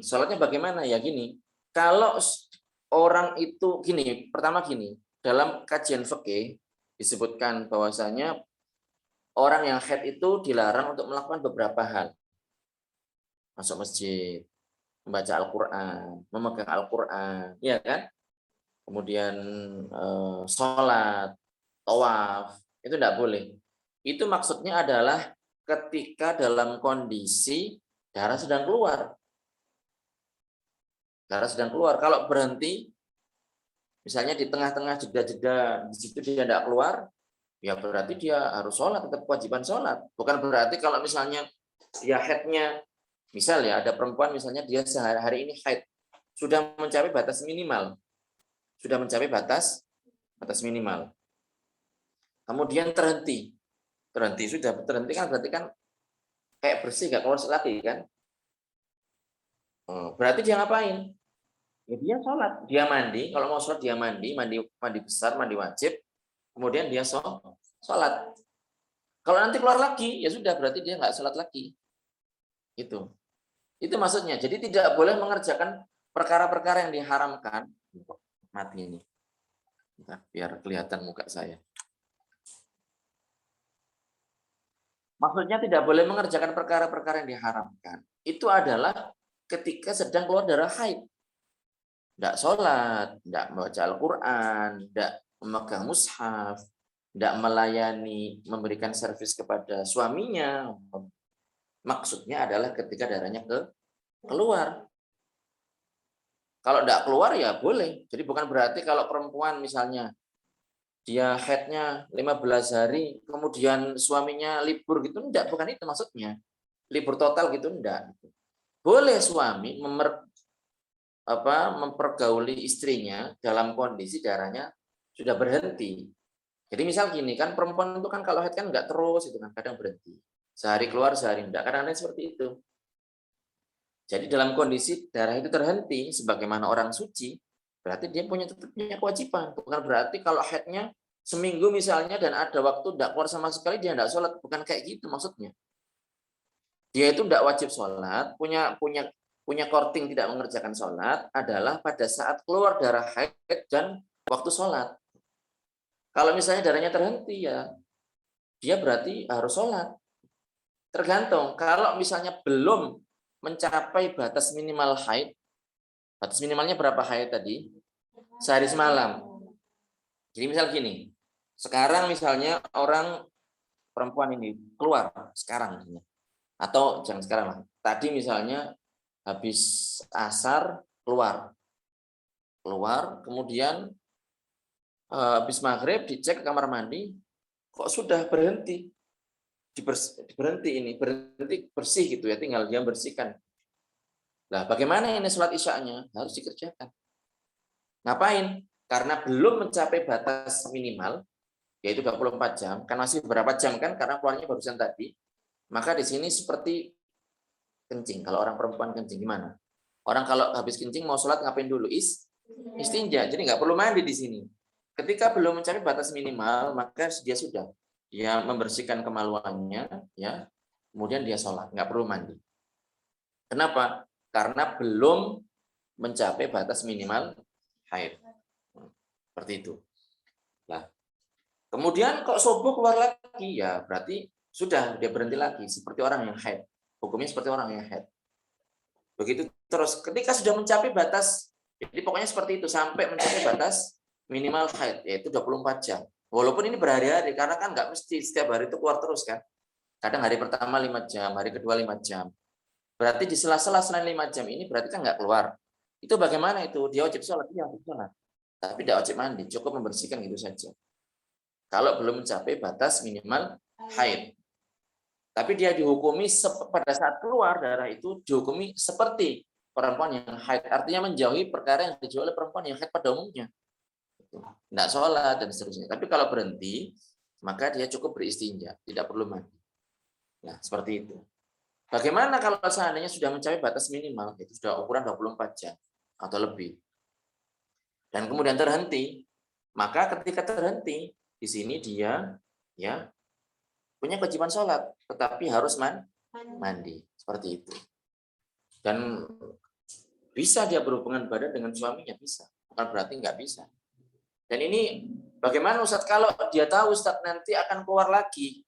Sholatnya bagaimana? Ya gini. Kalau orang itu gini, pertama gini, dalam kajian fikih disebutkan bahwasanya orang yang haid itu dilarang untuk melakukan beberapa hal. Masuk masjid, membaca Al-Qur'an, memegang Al-Qur'an, ya kan? Kemudian sholat, tawaf, itu tidak boleh. Itu maksudnya adalah ketika dalam kondisi darah sedang keluar. Darah sedang keluar. Kalau berhenti, misalnya di tengah-tengah jeda-jeda, di situ dia tidak keluar, ya berarti dia harus sholat, tetap kewajiban sholat. Bukan berarti kalau misalnya dia haidnya, misal ya ada perempuan misalnya dia sehari-hari ini haid, sudah mencapai batas minimal. Sudah mencapai batas minimal. Kemudian terhenti sudah terhenti kan berarti kan kayak bersih gak keluar lagi kan. Berarti dia ngapain? Ya dia sholat, dia mandi. Kalau mau sholat dia mandi besar, mandi wajib. Kemudian dia sholat. Kalau nanti keluar lagi, ya sudah berarti dia nggak sholat lagi. Itu maksudnya. Jadi tidak boleh mengerjakan perkara-perkara yang diharamkan. Mati ini. Biar kelihatan muka saya. Maksudnya tidak boleh mengerjakan perkara-perkara yang diharamkan. Itu adalah ketika sedang keluar darah haid. Tidak sholat, tidak membaca Al-Quran, tidak memegang mushaf, tidak melayani, memberikan servis kepada suaminya. Maksudnya adalah ketika darahnya keluar. Kalau tidak keluar ya boleh. Jadi bukan berarti kalau perempuan misalnya dia haidnya 15 hari, kemudian suaminya libur gitu, enggak, bukan itu maksudnya. Libur total gitu enggak. Boleh suami mempergauli istrinya dalam kondisi darahnya sudah berhenti. Jadi misal gini kan perempuan itu kan kalau haid kan enggak terus itu kan kadang berhenti. Sehari keluar sehari enggak, kadang-kadang seperti itu. Jadi dalam kondisi darah itu terhenti sebagaimana orang suci, berarti dia tetap punya kewajiban. Bukan berarti kalau haidnya seminggu misalnya dan ada waktu tidak keluar sama sekali dia tidak sholat, bukan kayak gitu maksudnya. Dia itu tidak wajib sholat, punya korting tidak mengerjakan sholat adalah pada saat keluar darah haid dan waktu sholat. Kalau misalnya darahnya terhenti ya dia berarti harus sholat. Tergantung. Kalau misalnya belum mencapai batas minimal haid, batas minimalnya berapa haid tadi? Sehari semalam. Jadi misal gini, sekarang misalnya orang perempuan ini keluar sekarang, atau jangan sekarang lah. Tadi misalnya habis asar keluar, kemudian habis maghrib dicek ke kamar mandi, kok sudah berhenti, berhenti bersih gitu ya, tinggal dia bersihkan. Nah, bagaimana ini sholat isya'nya? Harus dikerjakan. Ngapain? Karena belum mencapai batas minimal, yaitu 24 jam, kan masih berapa jam kan, karena keluarnya barusan tadi, maka di sini seperti kencing. Kalau orang perempuan kencing gimana? Orang kalau habis kencing mau sholat ngapain dulu? Istinja. Jadi nggak perlu mandi di sini. Ketika belum mencapai batas minimal, maka dia membersihkan kemaluannya, ya, kemudian dia sholat, nggak perlu mandi. Kenapa? Karena belum mencapai batas minimal haid. Seperti itu. Nah, kemudian kok subuh keluar lagi, ya berarti sudah dia berhenti lagi, seperti orang yang haid. Hukumnya seperti orang yang haid. Begitu terus, ketika sudah mencapai batas, jadi pokoknya seperti itu, sampai mencapai batas minimal haid, yaitu 24 jam. Walaupun ini berhari-hari, karena kan nggak mesti setiap hari itu keluar terus kan. Kadang hari pertama 5 jam, hari kedua 5 jam. Berarti di sela-sela selain 5 jam ini berarti kan nggak keluar. Itu bagaimana itu? Dia wajib sholat, dia wajib sholat. Tapi tidak wajib mandi, cukup membersihkan gitu saja. Kalau belum mencapai batas minimal haid. Tapi dia dihukumi pada saat keluar darah itu dihukumi seperti perempuan yang haid. Artinya menjauhi perkara yang dijauhi oleh perempuan yang haid pada umumnya. Tidak sholat dan seterusnya. Tapi kalau berhenti, maka dia cukup beristinja, tidak perlu mandi. Nah, seperti itu. Bagaimana kalau seandainya sudah mencapai batas minimal, itu sudah ukuran 24 jam atau lebih. Dan kemudian terhenti, maka ketika terhenti, di sini dia ya punya kewajiban sholat, tetapi harus mandi seperti itu. Dan bisa dia berhubungan badan dengan suaminya, bisa, bukan berarti nggak bisa. Dan ini bagaimana Ustadz kalau dia tahu Ustadz nanti akan keluar lagi,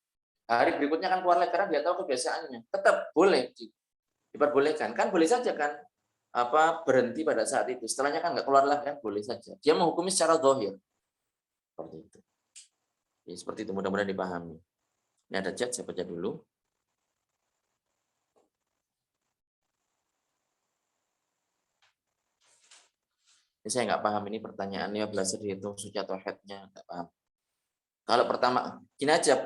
hari berikutnya akan keluar lagi karena dia tahu kebiasaannya, tetap boleh diperbolehkan, kan boleh saja kan berhenti pada saat itu, setelahnya kan nggak keluar lagi kan boleh saja. Dia menghukumi secara zahir seperti itu. Ya, seperti itu mudah-mudahan dipahami. Ini ada chat, saya baca dulu. Ini saya nggak paham ini pertanyaannya belajar dihitung suci atau haidnya, nggak paham. Kalau pertama, gini aja,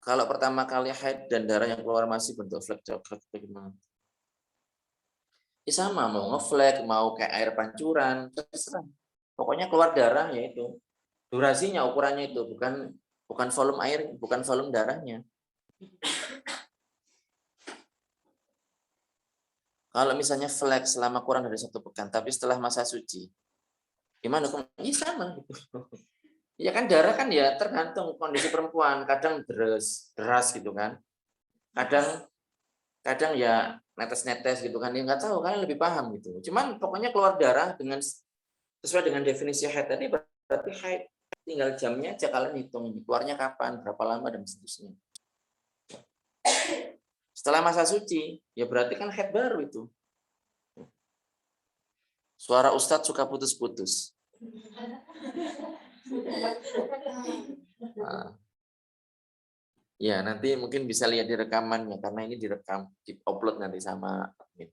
kalau pertama kali haid dan darah yang keluar masih bentuk flek coklat bagaimana? Ya sama, mau ngeflek, mau kayak air pancuran, terserah. Pokoknya keluar darah ya itu. Durasinya ukurannya itu bukan volume air, bukan volume darahnya. Kalau misalnya flek selama kurang dari 1 pekan, tapi setelah masa suci, gimana? Ini sama gitu. Ya kan darah kan ya tergantung kondisi perempuan, kadang deras gitu kan. Kadang ya netes-netes gitu kan. Ya nggak tahu, kalian lebih paham gitu. Cuman pokoknya keluar darah sesuai dengan definisi haid tadi, berarti haid tinggal jamnya aja kalian hitung keluarnya kapan, berapa lama dan seterusnya. Setelah masa suci, ya berarti kan haid baru itu. Suara Ustadz suka putus-putus. Nah, ya nanti mungkin bisa lihat di rekamannya karena ini direkam, di-upload nanti sama admin.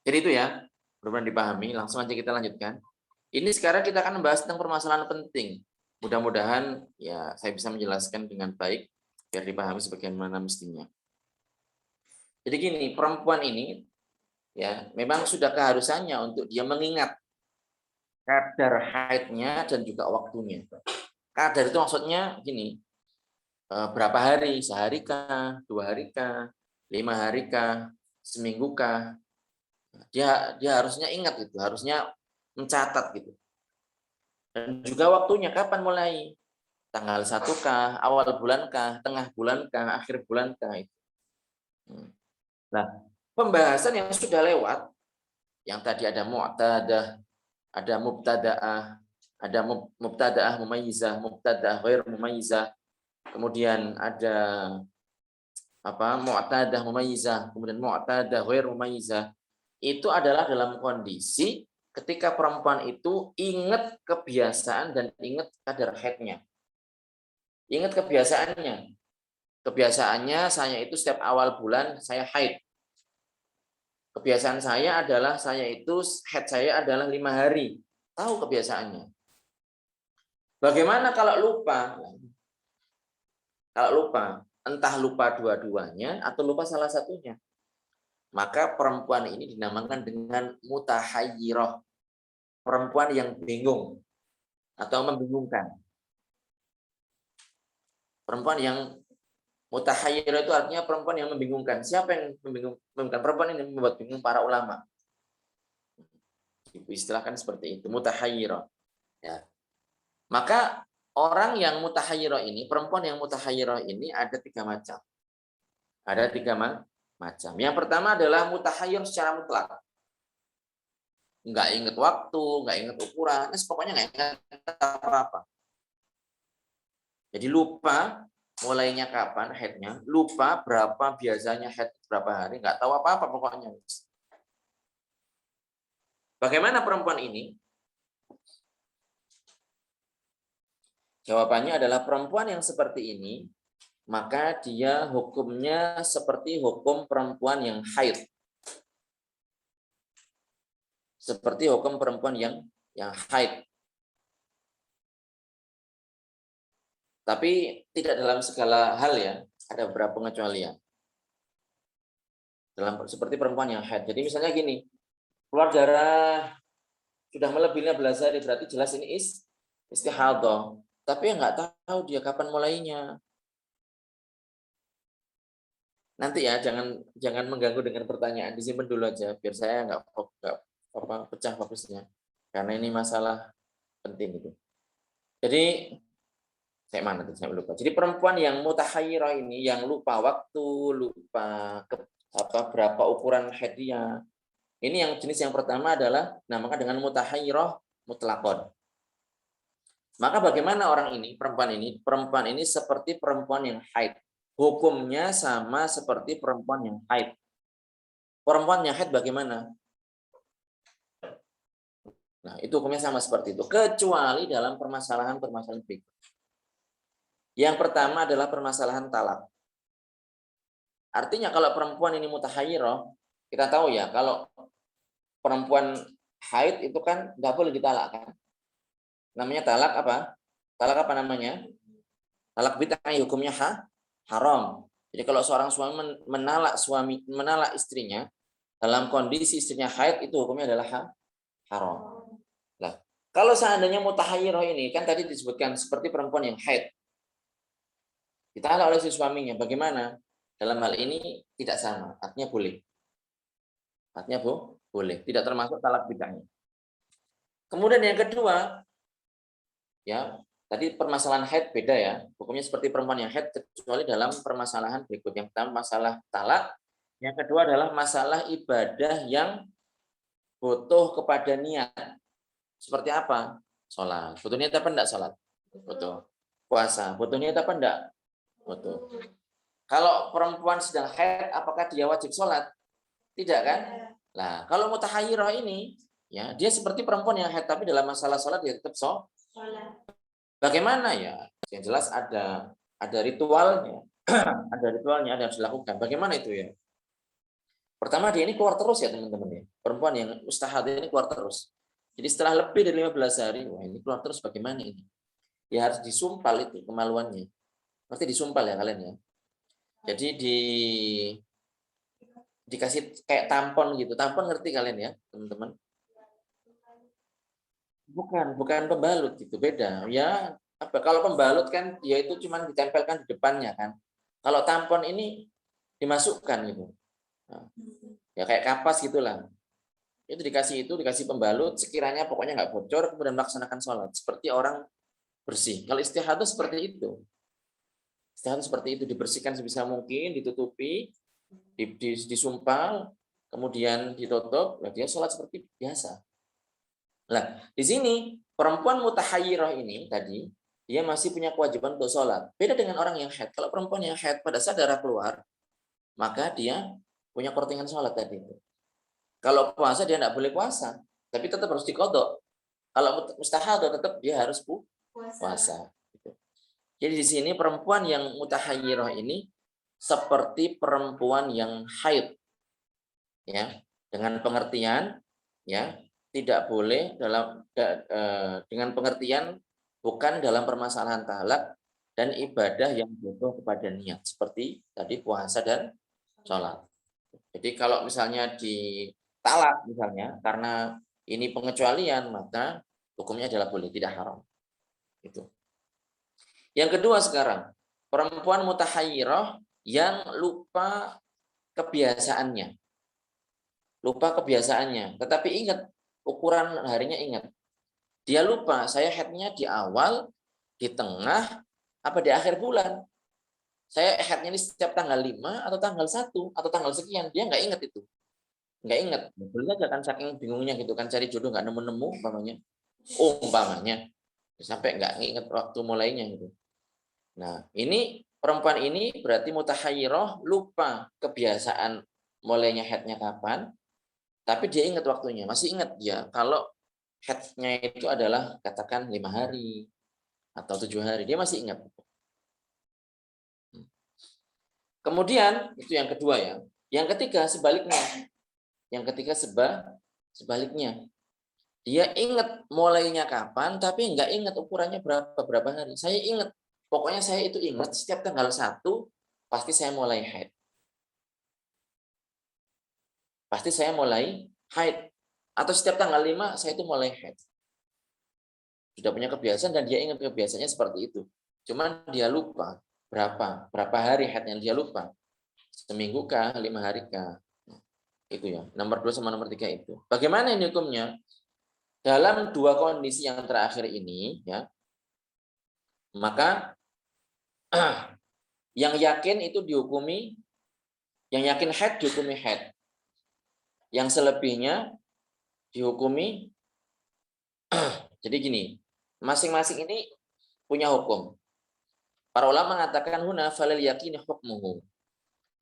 Jadi itu ya, mudah-mudahan dipahami. Langsung aja kita lanjutkan. Ini sekarang kita akan membahas tentang permasalahan penting. Mudah-mudahan ya saya bisa menjelaskan dengan baik biar dipahami sebagaimana mestinya. Jadi gini, perempuan ini ya memang sudah keharusannya untuk dia mengingat kadar haidnya dan juga waktunya. Kadar itu maksudnya gini, berapa hari, sehari kah, 2 hari kah, 5 hari kah, seminggu kah. Dia harusnya ingat gitu, harusnya mencatat gitu. Dan juga waktunya kapan mulai? Tanggal 1 kah, awal bulan kah, tengah bulan kah, akhir bulan kah itu. Nah, pembahasan yang sudah lewat, yang tadi ada mu'tadah, ada mubtada'ah, ada mubtada'ah mumayyizah, mubtada'ah ghair mumayyizah, kemudian ada mu'tadah mumayyizah, kemudian mu'tadah ghair mumayyizah. Itu adalah dalam kondisi ketika perempuan itu ingat kebiasaan dan ingat kadar haidnya. Ingat kebiasaannya. Kebiasaannya saya itu setiap awal bulan saya haid. Kebiasaan saya adalah haid saya adalah 5 hari. Tahu kebiasaannya. Bagaimana kalau lupa? Kalau lupa, entah lupa dua-duanya atau lupa salah satunya. Maka perempuan ini dinamakan dengan mutahayyirah. Perempuan yang bingung atau membingungkan. Perempuan yang mutahayyirah itu artinya perempuan yang membingungkan. Siapa yang membingungkan? Perempuan ini membuat bingung para ulama. Istilahkan seperti itu, mutahayyirah. Ya. Maka orang yang mutahayyirah ini, perempuan yang mutahayyirah ini ada 3 macam. Ada 3 macam. Yang pertama adalah mutahayyir secara mutlak. Nggak ingat waktu, nggak ingat ukuran, pokoknya nggak ingat apa-apa. Jadi lupa mulainya kapan haidnya, lupa berapa biasanya haid berapa hari, nggak tahu apa-apa pokoknya. Bagaimana perempuan ini? Jawabannya adalah perempuan yang seperti ini, maka dia hukumnya seperti hukum perempuan yang haid. Seperti hukum perempuan yang haid. Tapi tidak dalam segala hal ya, ada beberapa pengecualian. Seperti perempuan yang haid. Jadi misalnya gini, keluar darah sudah melebihi 15 hari, berarti jelas ini istihadah. Tapi nggak tahu dia kapan mulainya. Nanti ya, jangan mengganggu dengan pertanyaan, disimpan dulu aja biar saya nggak pecah fokusnya. Karena ini masalah penting itu. Jadi Saya lupa. Jadi perempuan yang mutahayyirah ini, yang lupa waktu, lupa berapa ukuran haid dia. Ini yang jenis yang pertama adalah namakan dengan mutahayyirah mutlaqon. Maka bagaimana orang ini, perempuan ini? Perempuan ini seperti perempuan yang haid. Hukumnya sama seperti perempuan yang haid. Perempuan yang haid bagaimana? Nah, itu hukumnya sama seperti itu. Kecuali dalam permasalahan-permasalahan berikut. Yang pertama adalah permasalahan talak. Artinya kalau perempuan ini mutahayyirah, kita tahu ya, kalau perempuan haid itu kan nggak boleh ditalak kan. Namanya talak apa? Talak apa namanya? Talak bid'ah, hukumnya haram. Jadi kalau seorang suami menalak istrinya dalam kondisi istrinya haid, itu hukumnya adalah haram. Nah, kalau seandainya mutahayyirah ini kan tadi disebutkan seperti perempuan yang haid, ditalak oleh si suaminya, bagaimana? Dalam hal ini tidak sama, artinya boleh. Artinya boleh, tidak termasuk talak bid'ahnya. Kemudian yang kedua, ya, tadi permasalahan haid beda ya, hukumnya seperti perempuan yang haid kecuali dalam permasalahan berikut. Yang pertama masalah talak, yang kedua adalah masalah ibadah yang butuh kepada niat. Seperti apa? Sholat. Butuh niat apa enggak sholat? Butuh. Puasa. Butuh niat apa enggak? Butuh. Kalau perempuan sedang haid, apakah dia wajib sholat? Tidak kan? Nah, kalau mutahayyirah ini, ya dia seperti perempuan yang haid, tapi dalam masalah sholat dia tetap sholat. Bagaimana ya? Yang jelas ada ritualnya, ada ritualnya, ada yang harus dilakukan. Bagaimana itu ya? Pertama dia ini keluar terus ya teman-teman ya. Perempuan yang mustahad ini keluar terus. Jadi setelah lebih dari 15 hari, wah ini keluar terus bagaimana ini? Ya harus disumpal itu kemaluannya. Pasti disumpal ya kalian ya. Jadi dikasih kayak tampon gitu. Tampon ngerti kalian ya, teman-teman? Bukan pembalut gitu, beda. Ya, apa kalau pembalut kan dia itu cuma ditempelkan di depannya kan. Kalau tampon ini dimasukkan gitu. Nah, ya kayak kapas gitulah. Itu dikasih pembalut sekiranya pokoknya nggak bocor kemudian melaksanakan sholat seperti orang bersih. Kalau istihadah seperti itu. Istihadah seperti itu, dibersihkan sebisa mungkin, ditutupi, disumpal, kemudian ditutup, nah dia sholat seperti biasa. Nah, di sini perempuan mutahayyirah ini tadi dia masih punya kewajiban untuk sholat. Beda dengan orang yang haid. Kalau perempuan yang haid pada saat darah keluar, maka dia punya kortingan sholat tadi. Kalau puasa dia tidak boleh puasa, tapi tetap harus diqadha. Kalau mustahadah tetap dia harus puasa. Jadi di sini perempuan yang mutahayyirah ini seperti perempuan yang haid, ya, dengan pengertian, ya, tidak boleh dengan pengertian bukan dalam permasalahan talak dan ibadah yang butuh kepada niat seperti tadi puasa dan sholat. Jadi kalau misalnya ditalak misalnya karena ini pengecualian, maka hukumnya adalah boleh, tidak haram. Itu. Yang kedua sekarang, perempuan mutahayyirah yang lupa kebiasaannya. Lupa kebiasaannya, tetapi ingat ukuran harinya, ingat. Dia lupa, saya haidnya di awal, di tengah, apa di akhir bulan. Saya haidnya ini setiap tanggal 5 atau tanggal 1 atau tanggal sekian, dia nggak ingat itu. Nggak ingat. Boleh aja kan saking bingungnya gitu kan, cari jodoh nggak nemu-nemu umpamanya. Sampai nggak ingat waktu mulainya gitu. Nah, ini perempuan ini berarti mutahayyirah, lupa kebiasaan mulainya haidnya kapan, tapi dia ingat waktunya. Masih ingat dia kalau haidnya itu adalah katakan 5 hari atau 7 hari. Dia masih ingat. Kemudian itu yang kedua ya. Yang ketiga sebaliknya. Yang ketiga sebaliknya. Dia ingat mulainya kapan, tapi nggak ingat ukurannya berapa hari. Saya ingat. Pokoknya saya itu ingat setiap tanggal 1 pasti saya mulai haid. Pasti saya mulai haid. Atau setiap tanggal 5 saya itu mulai haid. Sudah punya kebiasaan dan dia ingat kebiasaannya seperti itu. Cuman dia lupa berapa hari haidnya, dia lupa. Seminggu kah, 5 hari kah. Itu ya. Nomor 2 sama nomor 3 itu. Bagaimana ini hukumnya? Dalam dua kondisi yang terakhir ini ya, maka Yang yakin itu dihukumi, yang yakin haid dihukumi haid. Yang selebihnya dihukumi. Jadi gini, masing-masing ini punya hukum. Para ulama mengatakan huna falil yakini hukmuhu.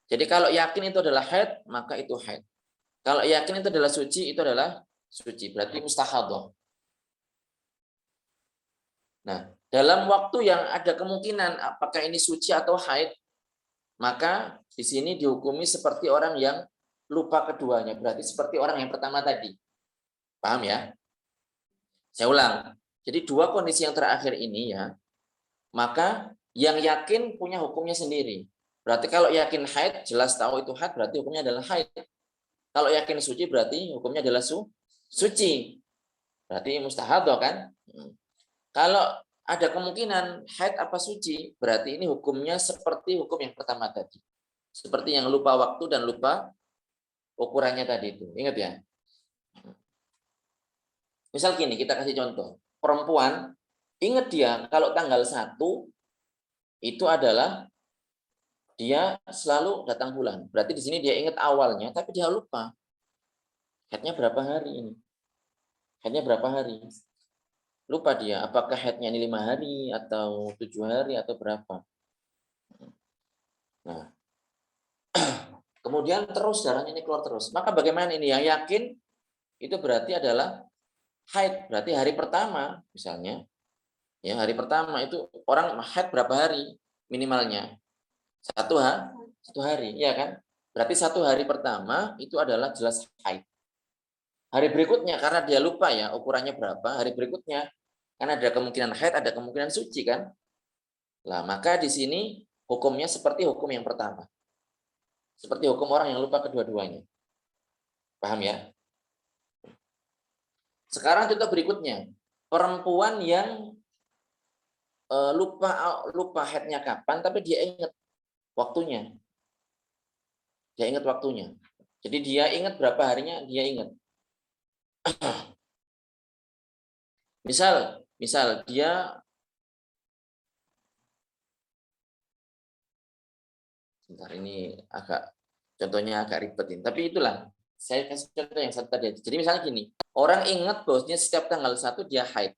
Jadi kalau yakin itu adalah haid, maka itu haid. Kalau yakin itu adalah suci, itu adalah suci. Berarti mustahadah. Nah, dalam waktu yang ada kemungkinan apakah ini suci atau haid, maka di sini dihukumi seperti orang yang lupa keduanya. Berarti seperti orang yang pertama tadi. Paham ya? Saya ulang. Jadi dua kondisi yang terakhir ini ya, maka yang yakin punya hukumnya sendiri. Berarti kalau yakin haid, jelas tahu itu haid, berarti hukumnya adalah haid. Kalau yakin suci, berarti hukumnya adalah suci. Berarti mustahadah kan? Kalau ada kemungkinan haid apa suci, berarti ini hukumnya seperti hukum yang pertama tadi. Seperti yang lupa waktu dan lupa ukurannya tadi itu. Ingat ya? Misal gini, kita kasih contoh. Perempuan, ingat dia kalau tanggal 1 itu adalah dia selalu datang bulan. Berarti di sini dia ingat awalnya, tapi dia lupa. Haidnya berapa hari ini? Haidnya berapa hari? Lupa dia, apakah haidnya ini 5 hari, atau 7 hari, atau berapa. Nah, kemudian terus darahnya ini keluar terus. Maka bagaimana ini? Yang yakin itu berarti adalah haid. Berarti hari pertama, misalnya, ya hari pertama itu orang haid berapa hari minimalnya? Satu hari, ya kan? Berarti 1 hari pertama itu adalah jelas haid. Hari berikutnya karena dia lupa ya ukurannya berapa, hari berikutnya karena ada kemungkinan haid, ada kemungkinan suci kan? Lah, maka di sini hukumnya seperti hukum yang pertama. Seperti hukum orang yang lupa kedua-duanya. Paham ya? Sekarang contoh berikutnya, perempuan yang lupa haidnya kapan, tapi dia ingat waktunya. Dia ingat waktunya. Jadi dia ingat berapa harinya, dia ingat. Misal dia sebentar ini contohnya agak ribetin. Tapi itulah saya kasih contoh yang satu tadi. Jadi misalnya gini, orang ingat bahwasanya setiap tanggal 1 dia haid.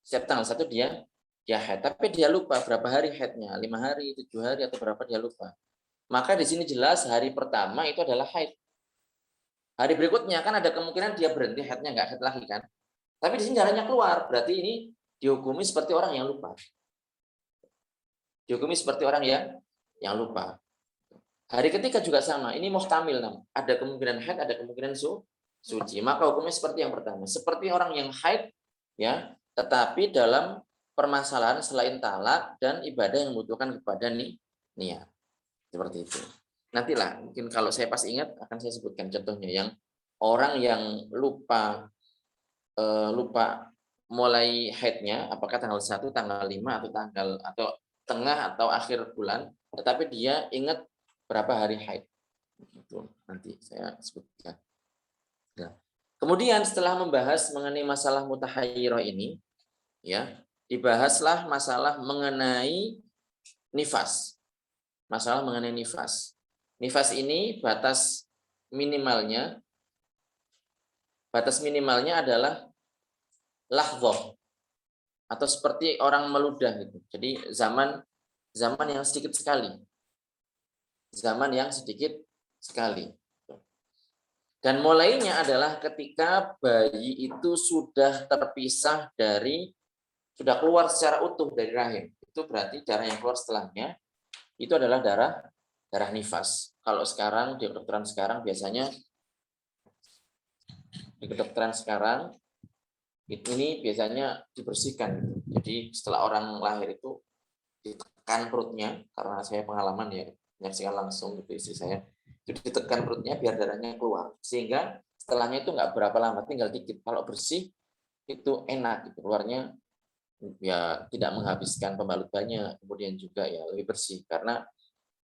Setiap tanggal 1 dia haid, tapi dia lupa berapa hari haidnya, 5 hari, 7 hari atau berapa dia lupa. Maka di sini jelas hari pertama itu adalah haid. Hari berikutnya kan ada kemungkinan dia berhenti haidnya, nggak haid lagi kan. Tapi di sini darahnya keluar, berarti ini dihukumi seperti orang yang lupa. Dihukumi seperti orang yang lupa. Hari ketiga juga sama, ini muhtamil, ada kemungkinan haid, ada kemungkinan suci. Maka hukumnya seperti yang pertama, seperti orang yang haid, ya, tetapi dalam permasalahan selain talak dan ibadah yang membutuhkan kepada niat. Seperti itu. Nantilah, mungkin kalau saya pas ingat akan saya sebutkan contohnya yang orang yang lupa mulai haidnya, apakah tanggal 1, tanggal 5 atau tengah atau akhir bulan, tetapi dia ingat berapa hari haid. Itu nanti saya sebutkan. Nah, kemudian setelah membahas mengenai masalah mutahayyirah ini, ya, dibahaslah masalah mengenai nifas. Masalah mengenai nifas. Nifas ini batas minimalnya adalah lahdzah atau seperti orang meludah gitu. Jadi zaman yang sedikit sekali. Zaman yang sedikit sekali. Dan mulainya adalah ketika bayi itu sudah terpisah sudah keluar secara utuh dari rahim. Itu berarti darah yang keluar setelahnya itu adalah darah nifas. Kalau sekarang di kedokteran sekarang ini biasanya dibersihkan. Jadi setelah orang lahir itu ditekan perutnya, karena saya pengalaman ya menyaksikan langsung gitu istri saya, itu ditekan perutnya biar darahnya keluar, sehingga setelahnya itu nggak berapa lama, tinggal dikit. Kalau bersih itu enak gitu, keluarnya ya tidak menghabiskan pembalut banyak, kemudian juga ya lebih bersih, karena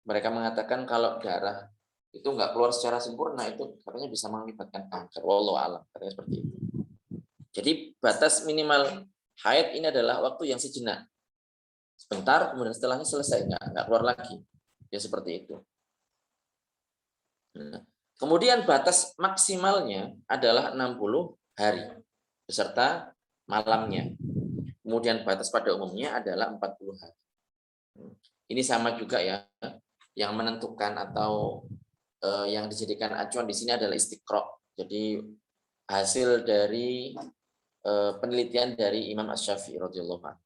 mereka mengatakan kalau darah itu nggak keluar secara sempurna itu katanya bisa mengakibatkan kanker. Wallahu a'lam, katanya seperti itu. Jadi batas minimal haid ini adalah waktu yang sejenak. sebentar, kemudian setelahnya selesai, nggak keluar lagi. Ya seperti itu. Nah, kemudian batas maksimalnya adalah 60 hari beserta malamnya. Kemudian batas pada umumnya adalah 40 hari. Ini sama juga ya, yang menentukan atau yang dijadikan acuan di sini adalah istiqra'. Jadi hasil dari penelitian dari Imam Asy-Syafi'i radhiyallahu anhu.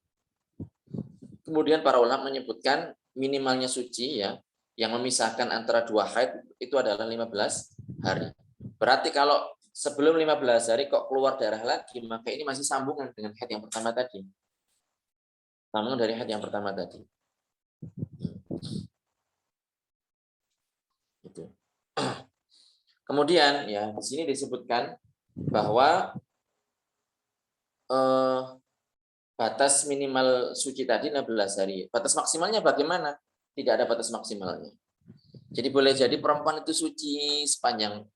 Kemudian para ulama menyebutkan minimalnya suci ya, yang memisahkan antara dua haid itu adalah 15 hari. Berarti kalau sebelum 15 hari kok keluar darah lagi, maka ini masih sambungan dengan haid yang pertama tadi. Sambungan dari haid yang pertama tadi. Itu. Kemudian ya di sini disebutkan bahwa batas minimal suci tadi 16 hari. Batas maksimalnya bagaimana? Tidak ada batas maksimalnya. Jadi boleh jadi perempuan itu suci sepanjang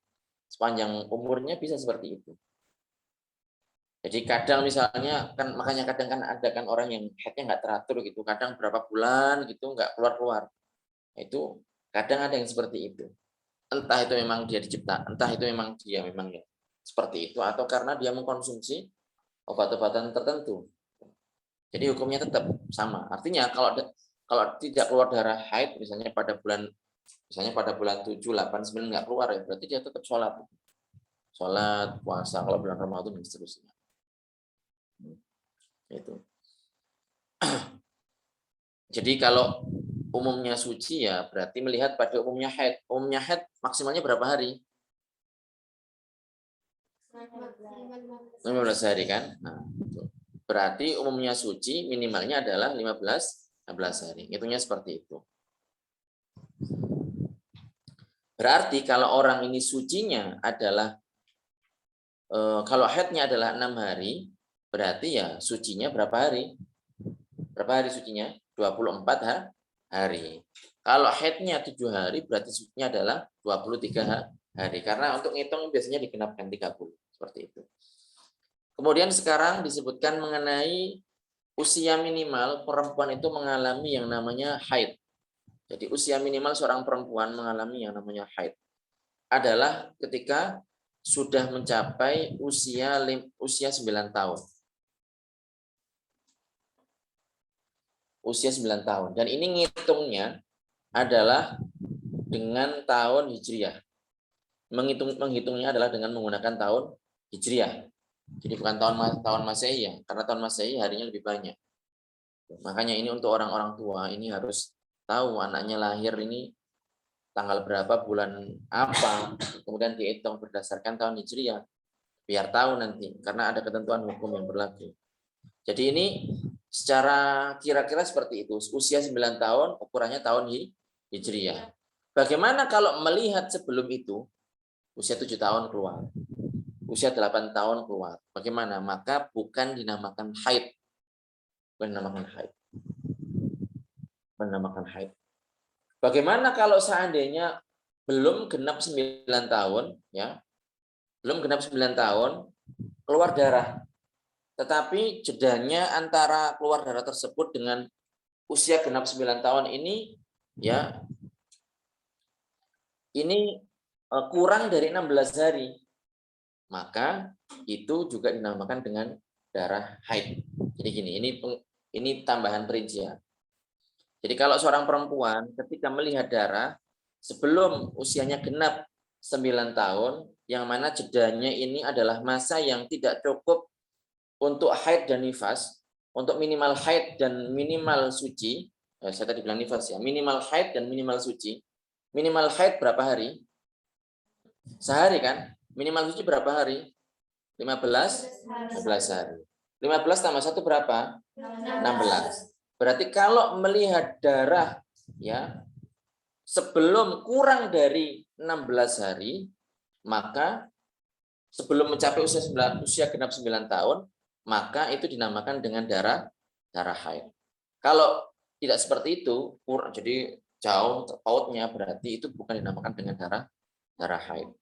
umurnya bisa seperti itu. Jadi kadang misalnya kan makanya kadang kan ada kan orang yang haidnya nggak teratur gitu. Kadang berapa bulan gitu nggak keluar. Itu kadang ada yang seperti itu. Entah itu memang dia entah itu memang dia memang ya seperti itu atau karena dia mengkonsumsi obat-obatan tertentu. Jadi hukumnya tetap sama. Artinya kalau tidak keluar darah haid misalnya pada bulan 7, 8, 9 nggak keluar ya berarti dia tetap sholat, puasa kalau bulan Ramadan dan seterusnya. Itu. Jadi kalau umumnya suci ya berarti melihat pada umumnya haid. Umumnya haid maksimalnya berapa hari? 15 hari kan? Nah, berarti umumnya suci minimalnya adalah 15 hari. Hitungnya seperti itu. Berarti kalau orang ini sucinya adalah kalau haidnya adalah 6 hari, berarti ya sucinya berapa hari? Berapa hari sucinya? 24 hari. Kalau haidnya 7 hari, berarti sucinya adalah 23 hari. Karena untuk ngitung biasanya digenapkan 30. Seperti itu. Kemudian sekarang disebutkan mengenai usia minimal perempuan itu mengalami yang namanya haid. Jadi usia minimal seorang perempuan mengalami yang namanya haid adalah ketika sudah mencapai usia 9 tahun. Usia 9 tahun. Dan ini ngitungnya adalah dengan tahun Hijriah. Menghitungnya adalah dengan menggunakan tahun Hijriah. Jadi bukan tahun Masehi ya, karena tahun Masehi harinya lebih banyak. Makanya ini untuk orang-orang tua ini harus tahu anaknya lahir ini tanggal berapa, bulan apa, kemudian dihitung berdasarkan tahun Hijriah. Biar tahu nanti, karena ada ketentuan hukum yang berlaku. Jadi ini secara kira-kira seperti itu. Usia 9 tahun, ukurannya tahun Hijriah. Bagaimana kalau melihat sebelum itu, usia 7 tahun keluar, usia 8 tahun keluar. Bagaimana? Maka bukan dinamakan haid. Bukan dinamakan haid. Bukan dinamakan haid. Bagaimana kalau seandainya belum genap 9 tahun, ya, belum genap 9 tahun, keluar darah. Tetapi jedanya antara keluar darah tersebut dengan usia genap 9 tahun ini, ya, ini kurang dari 16 hari. Maka itu juga dinamakan dengan darah haid. Jadi gini, ini tambahan perincian. Jadi kalau seorang perempuan ketika melihat darah sebelum usianya genap 9 tahun, yang mana jedanya ini adalah masa yang tidak cukup untuk haid dan nifas, untuk minimal haid dan minimal suci, saya tadi bilang nifas ya, minimal haid dan minimal suci. Minimal haid berapa hari? Sehari kan? Minimal suci berapa hari? 15 hari. 15 tambah 1 berapa? 16. Berarti kalau melihat darah ya sebelum kurang dari 16 hari, maka sebelum mencapai usia genap 9 tahun, maka itu dinamakan dengan darah haid. Kalau tidak seperti itu, jadi jauh pautnya, berarti itu bukan dinamakan dengan darah haid.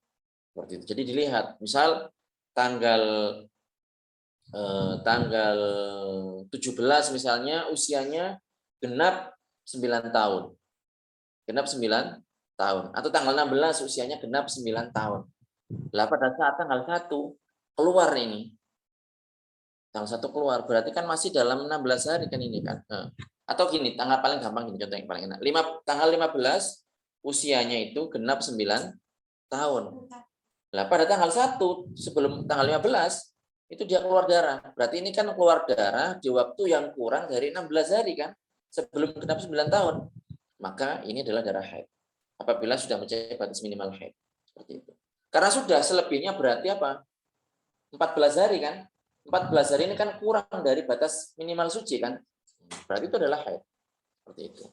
Seperti itu. Jadi dilihat, misal tanggal 17 misalnya usianya genap 9 tahun. Genap 9 tahun. Atau tanggal 16 usianya genap 9 tahun. Lah pada saat tanggal 1 keluar ini. Tanggal 1 keluar, berarti kan masih dalam 16 hari kan ini kan. Atau gini, tanggal paling gampang gini, contoh yang paling enak. Tanggal 15 usianya itu genap 9 tahun. Lah pada tanggal 1 sebelum tanggal 15 itu dia keluar darah. Berarti ini kan keluar darah di waktu yang kurang dari 16 hari kan, sebelum genap 9 tahun. Maka ini adalah darah haid. Apabila sudah mencapai batas minimal haid. Seperti itu. Karena sudah selebihnya berarti apa? 14 hari kan? 14 hari ini kan kurang dari batas minimal suci kan? Berarti itu adalah haid. Seperti itu.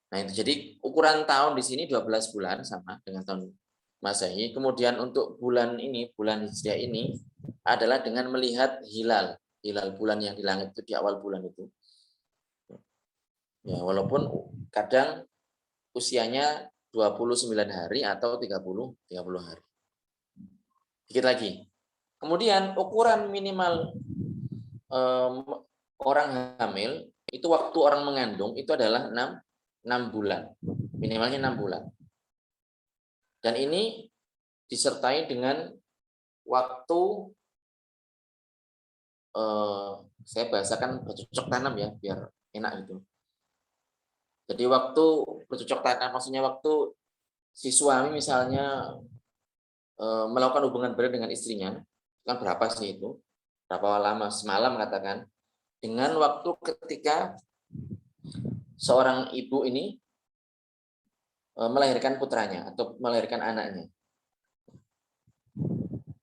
Nah, itu jadi ukuran tahun di sini 12 bulan sama dengan tahun Masehi. Kemudian untuk bulan ini, bulan Hijriah ini adalah dengan melihat hilal bulan yang di langit itu di awal bulan itu. Ya, walaupun kadang usianya 29 hari atau 30 hari. Dikit lagi. Kemudian ukuran minimal orang hamil itu waktu orang mengandung itu adalah 6 bulan. Minimalnya 6 bulan. Dan ini disertai dengan waktu saya bahasakan bercocok tanam ya biar enak gitu. Jadi waktu bercocok tanam maksudnya waktu si suami misalnya melakukan hubungan badan dengan istrinya, kan berapa sih itu? Berapa lama? Semalam katakan. Dengan waktu ketika seorang ibu ini melahirkan putranya atau melahirkan anaknya.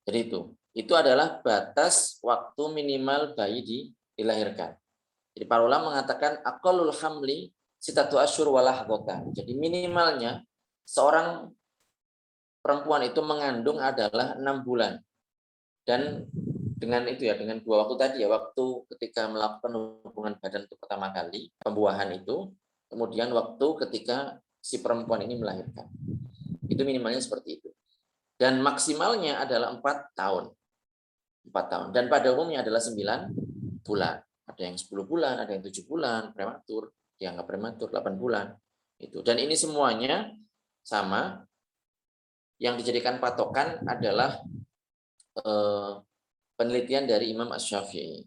Jadi itu adalah batas waktu minimal bayi dilahirkan. Jadi para ulama mengatakan aqallul hamli sitatu asyhur walahdatan. Jadi minimalnya seorang perempuan itu mengandung adalah 6 bulan. Dan dengan itu ya, dengan 2 waktu tadi ya, waktu ketika melakukan hubungan badan untuk pertama kali, pembuahan itu, kemudian waktu ketika si perempuan ini melahirkan. Itu minimalnya seperti itu. Dan maksimalnya adalah 4 tahun. 4 tahun. Dan pada umumnya adalah 9 bulan. Ada yang 10 bulan, ada yang 7 bulan, prematur, dianggap prematur, 8 bulan. Itu. Dan ini semuanya sama. Yang dijadikan patokan adalah penelitian dari Imam Asy-Syafi'i.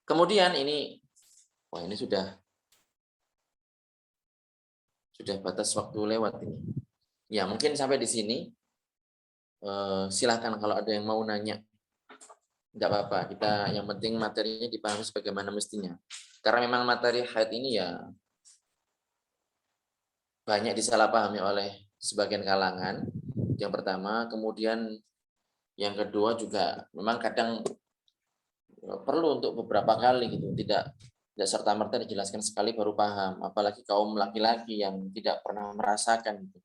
Kemudian ini sudah batas waktu lewat ini. Ya, mungkin sampai di sini. Silakan kalau ada yang mau nanya. Enggak apa-apa, kita yang penting materinya dipahami sebagaimana mestinya. Karena memang materi haid ini ya banyak disalahpahami oleh sebagian kalangan. Yang pertama, kemudian yang kedua juga memang kadang perlu untuk beberapa kali gitu, tidak serta-merta dijelaskan sekali baru paham, apalagi kaum laki-laki yang tidak pernah merasakan gitu.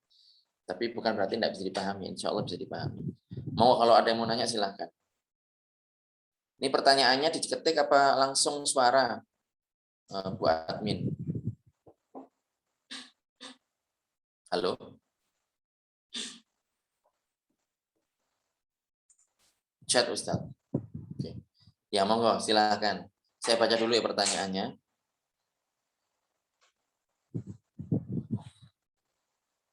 Tapi bukan berarti tidak bisa dipahami, insya Allah bisa dipahami. Mau kalau ada yang mau nanya silakan. Ini pertanyaannya diketik apa langsung suara, Bu admin? Halo? Chat Ustaz. Oke. Ya monggo silakan. Saya baca dulu ya pertanyaannya.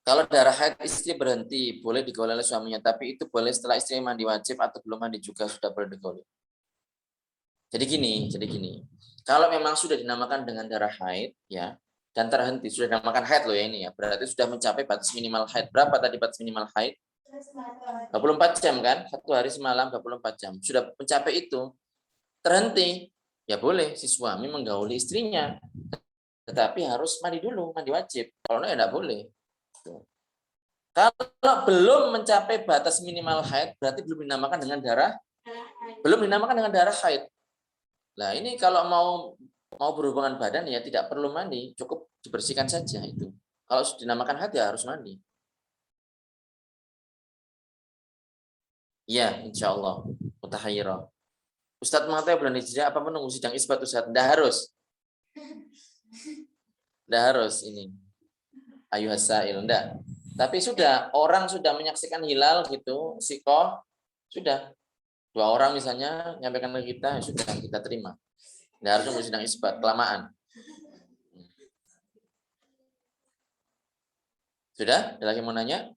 Kalau darah haid istri berhenti, boleh digauli oleh suaminya, tapi itu boleh setelah istri mandi wajib atau belum mandi juga sudah boleh digauli. Jadi gini. Kalau memang sudah dinamakan dengan darah haid, ya, dan terhenti, sudah dinamakan haid loh ya ini ya, berarti sudah mencapai batas minimal haid. Berapa tadi batas minimal haid? 24 jam kan? 1 hari semalam 24 jam. Sudah mencapai itu, terhenti, ya boleh si suami menggauli istrinya. Tetapi harus mandi dulu, mandi wajib. Kalau enggak ya enggak boleh. Kalau belum mencapai batas minimal haid, berarti belum dinamakan dengan darah haid. Nah, ini kalau mau berhubungan badan ya tidak perlu mandi, cukup dibersihkan saja itu. Kalau dinamakan haid ya harus mandi. Iya, insya Allah. Mutahayyirah. Ustadz mengatakan bulan Hijriah apa menunggu sidang isbat Ustadz? Tidak harus. Tidak harus ini. Ayuhas sa'il, enggak. Tapi sudah, orang sudah menyaksikan hilal gitu, sikoh, sudah. 2 orang misalnya nyampaikan ke kita, sudah kita terima. Nggak harus nunggu sidang isbat, kelamaan. Sudah? Ada lagi mau nanya?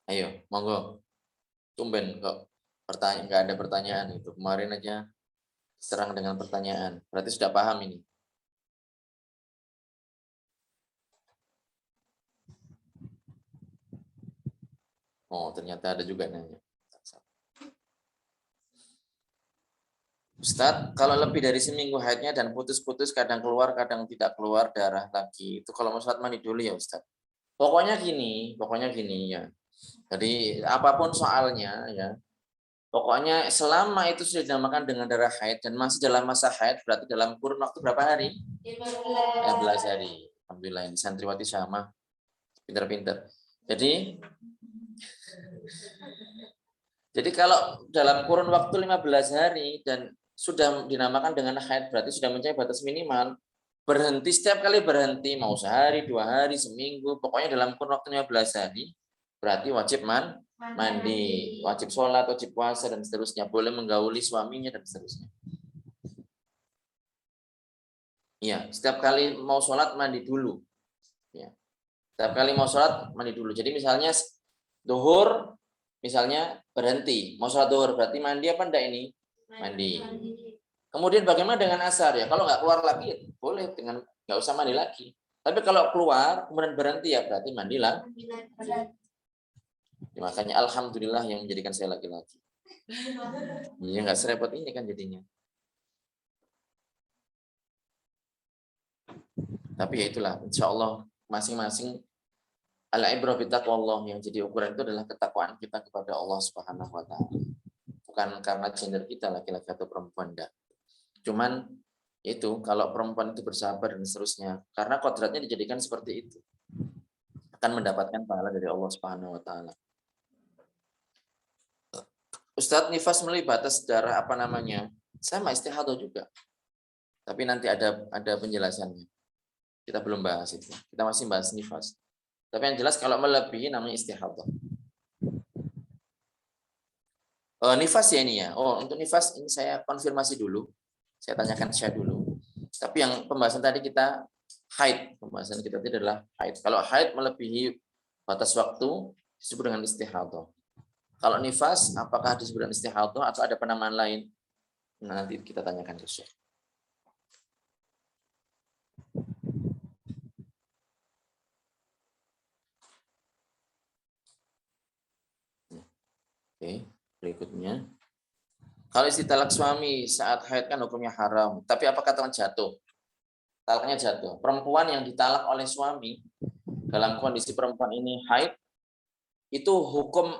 Ayo, monggo. Tumben kok pertanyaan nggak ada pertanyaan itu. Kemarin aja serang dengan pertanyaan. Berarti sudah paham ini. Oh, ternyata ada juga nanya. Ustadz, kalau lebih dari seminggu haidnya dan putus-putus, kadang keluar, kadang tidak keluar darah lagi. Itu kalau mau sholat mandi dulu ya Ustadz. Pokoknya gini ya. Jadi apapun soalnya ya. Pokoknya selama itu sudah dinamakan dengan darah haid dan masih dalam masa haid, berarti dalam kurun waktu berapa hari? 15 hari. Alhamdulillah ini santriwati sama. Pinter-pinter. Jadi kalau dalam kurun waktu 15 hari dan sudah dinamakan dengan haid, berarti sudah mencapai batas minimal. Berhenti setiap kali berhenti, mau sehari, 2 hari, seminggu, pokoknya dalam kurun waktu 15 hari, berarti wajib mandi, wajib sholat, wajib puasa, dan seterusnya. Boleh menggauli suaminya, dan seterusnya. Iya, setiap kali mau sholat, mandi dulu. Ya. Setiap kali mau sholat, mandi dulu. Jadi misalnya, duhur, misalnya berhenti, mau sholat duhur, berarti mandi apa enggak ini? Mandi. Kemudian bagaimana dengan asar ya? Kalau nggak keluar lagi, boleh dengan nggak usah mandi lagi. Tapi kalau keluar, kemudian berhenti ya berarti mandilah. Ya, makanya alhamdulillah yang menjadikan saya laki-laki. Iya nggak serepot ini kan jadinya. Tapi ya itulah, insya Allah masing-masing al-ibrah bitaqwallah, yang jadi ukuran itu adalah ketakwaan kita kepada Allah Subhanahu wa taala. Bukan karena gender kita laki-laki atau perempuan, enggak. Cuman itu kalau perempuan itu bersabar dan seterusnya, karena kodratnya dijadikan seperti itu, akan mendapatkan pahala dari Allah Subhanahu wa taala. Ustadz, nifas melalui batas darah apa namanya? Sama istihadah juga. Tapi nanti ada penjelasannya. Kita belum bahas itu. Kita masih bahas nifas. Tapi yang jelas kalau melebihi namanya istihadah. Nifas ya ini ya. Oh, untuk nifas ini saya konfirmasi dulu. Saya tanyakan saya dulu. Tapi yang pembahasan tadi kita haid. Pembahasan kita tadi adalah haid. Kalau haid melebihi batas waktu disebut dengan istihadah. Kalau nifas apakah disebut dengan istihadah atau ada penamaan lain? Nah, nanti kita tanyakan ke Syekh. Oke, berikutnya. Kalau istri talak suami saat haid kan hukumnya haram. Tapi apakah talak jatuh? Talaknya jatuh. Perempuan yang ditalak oleh suami dalam kondisi perempuan ini haid, itu hukum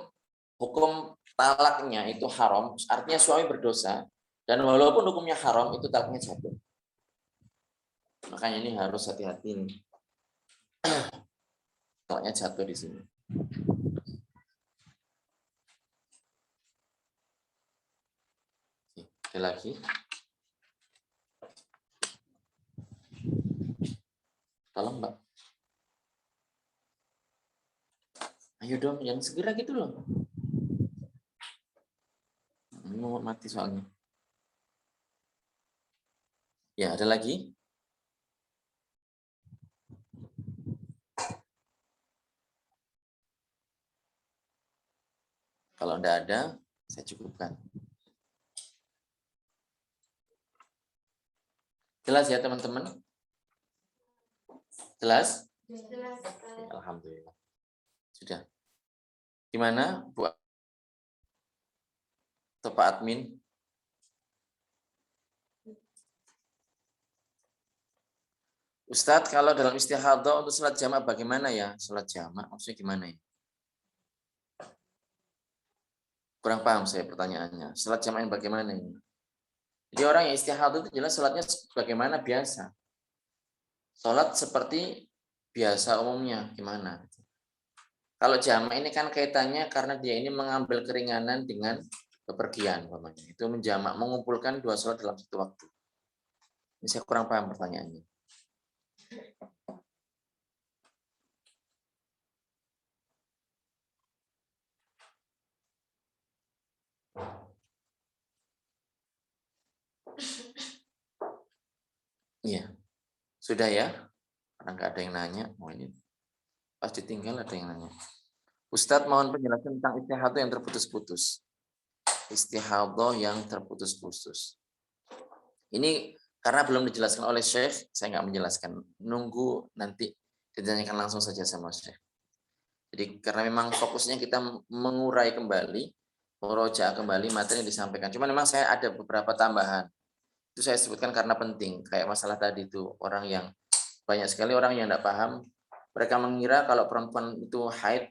talaknya itu haram. Artinya suami berdosa. Dan walaupun hukumnya haram, itu talaknya jatuh. Makanya ini harus hati-hati nih. Talaknya jatuh di sini. Ada lagi? Tolong Mbak. Ayo dong, yang segera gitu loh. Ini mau mati soalnya. Ya, ada lagi? Kalau tidak ada, saya cukupkan. Jelas ya teman-teman? Jelas? Jelas. Alhamdulillah. Sudah. Gimana Bu? Atau Pak Admin? Ustadz, kalau dalam istihadah untuk sholat jamak bagaimana ya? Sholat jamak maksudnya gimana ya? Kurang paham saya pertanyaannya. Sholat jamak yang bagaimana ini? Jadi orang yang istihadah itu jelas sholatnya bagaimana biasa. Sholat seperti biasa umumnya, gimana? Kalau jamak ini kan kaitannya karena dia ini mengambil keringanan dengan bepergian. Itu menjamak, mengumpulkan dua sholat dalam satu waktu. Ini saya kurang paham pertanyaannya. Iya, sudah ya? Karena nggak ada yang nanya. Oh ini pas ditinggal ada yang nanya. Ustadz mohon penjelasan tentang istihadah yang terputus-putus. Istihadah yang terputus-putus. Ini karena belum dijelaskan oleh Syekh, saya nggak menjelaskan. Nunggu nanti ditanyakan langsung saja sama Syekh. Jadi karena memang fokusnya kita mengurai kembali, meroja kembali materi yang disampaikan. Cuma memang saya ada beberapa tambahan. Itu saya sebutkan karena penting. Kayak masalah tadi itu orang yang banyak sekali orang yang tidak paham. Mereka mengira kalau perempuan itu haid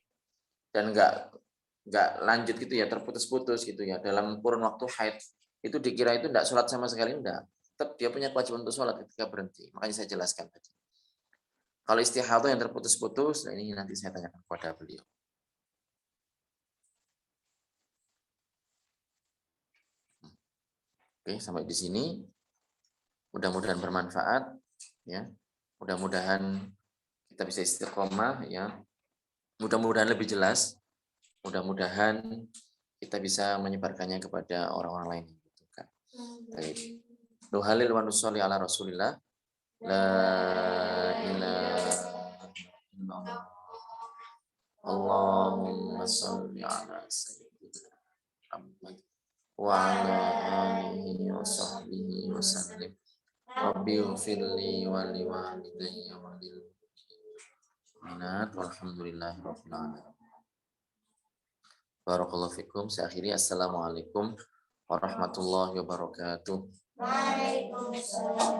dan nggak lanjut gitu ya, terputus-putus gitu ya dalam kurun waktu haid, itu dikira itu tidak sholat sama sekali, enggak. Tetap dia punya kewajiban untuk sholat ketika berhenti. Makanya saya jelaskan tadi. Kalau istihadah yang terputus-putus, nah ini nanti saya tanyakan kepada beliau. Oke, sampai di sini. Mudah-mudahan bermanfaat, ya. Mudah-mudahan kita bisa istiqomah, ya. Mudah-mudahan lebih jelas. Mudah-mudahan kita bisa menyebarkannya kepada orang-orang lain yang membutuhkan. Baik. Nuhalil wa nusolli ala Rasulillah. La ilaha illallah. Allahumma sholli ala sayyidina Muhammad wa ala alihi wa sahbihi wa sallim. Rabbi ighfirli wa li walidayya wa lil mu'minat walhamdulillahi rabbil alamin. Barakallahu fikum. Saya akhiri. Assalamualaikum warahmatullahi wabarakatuh. Waalaikumsalam.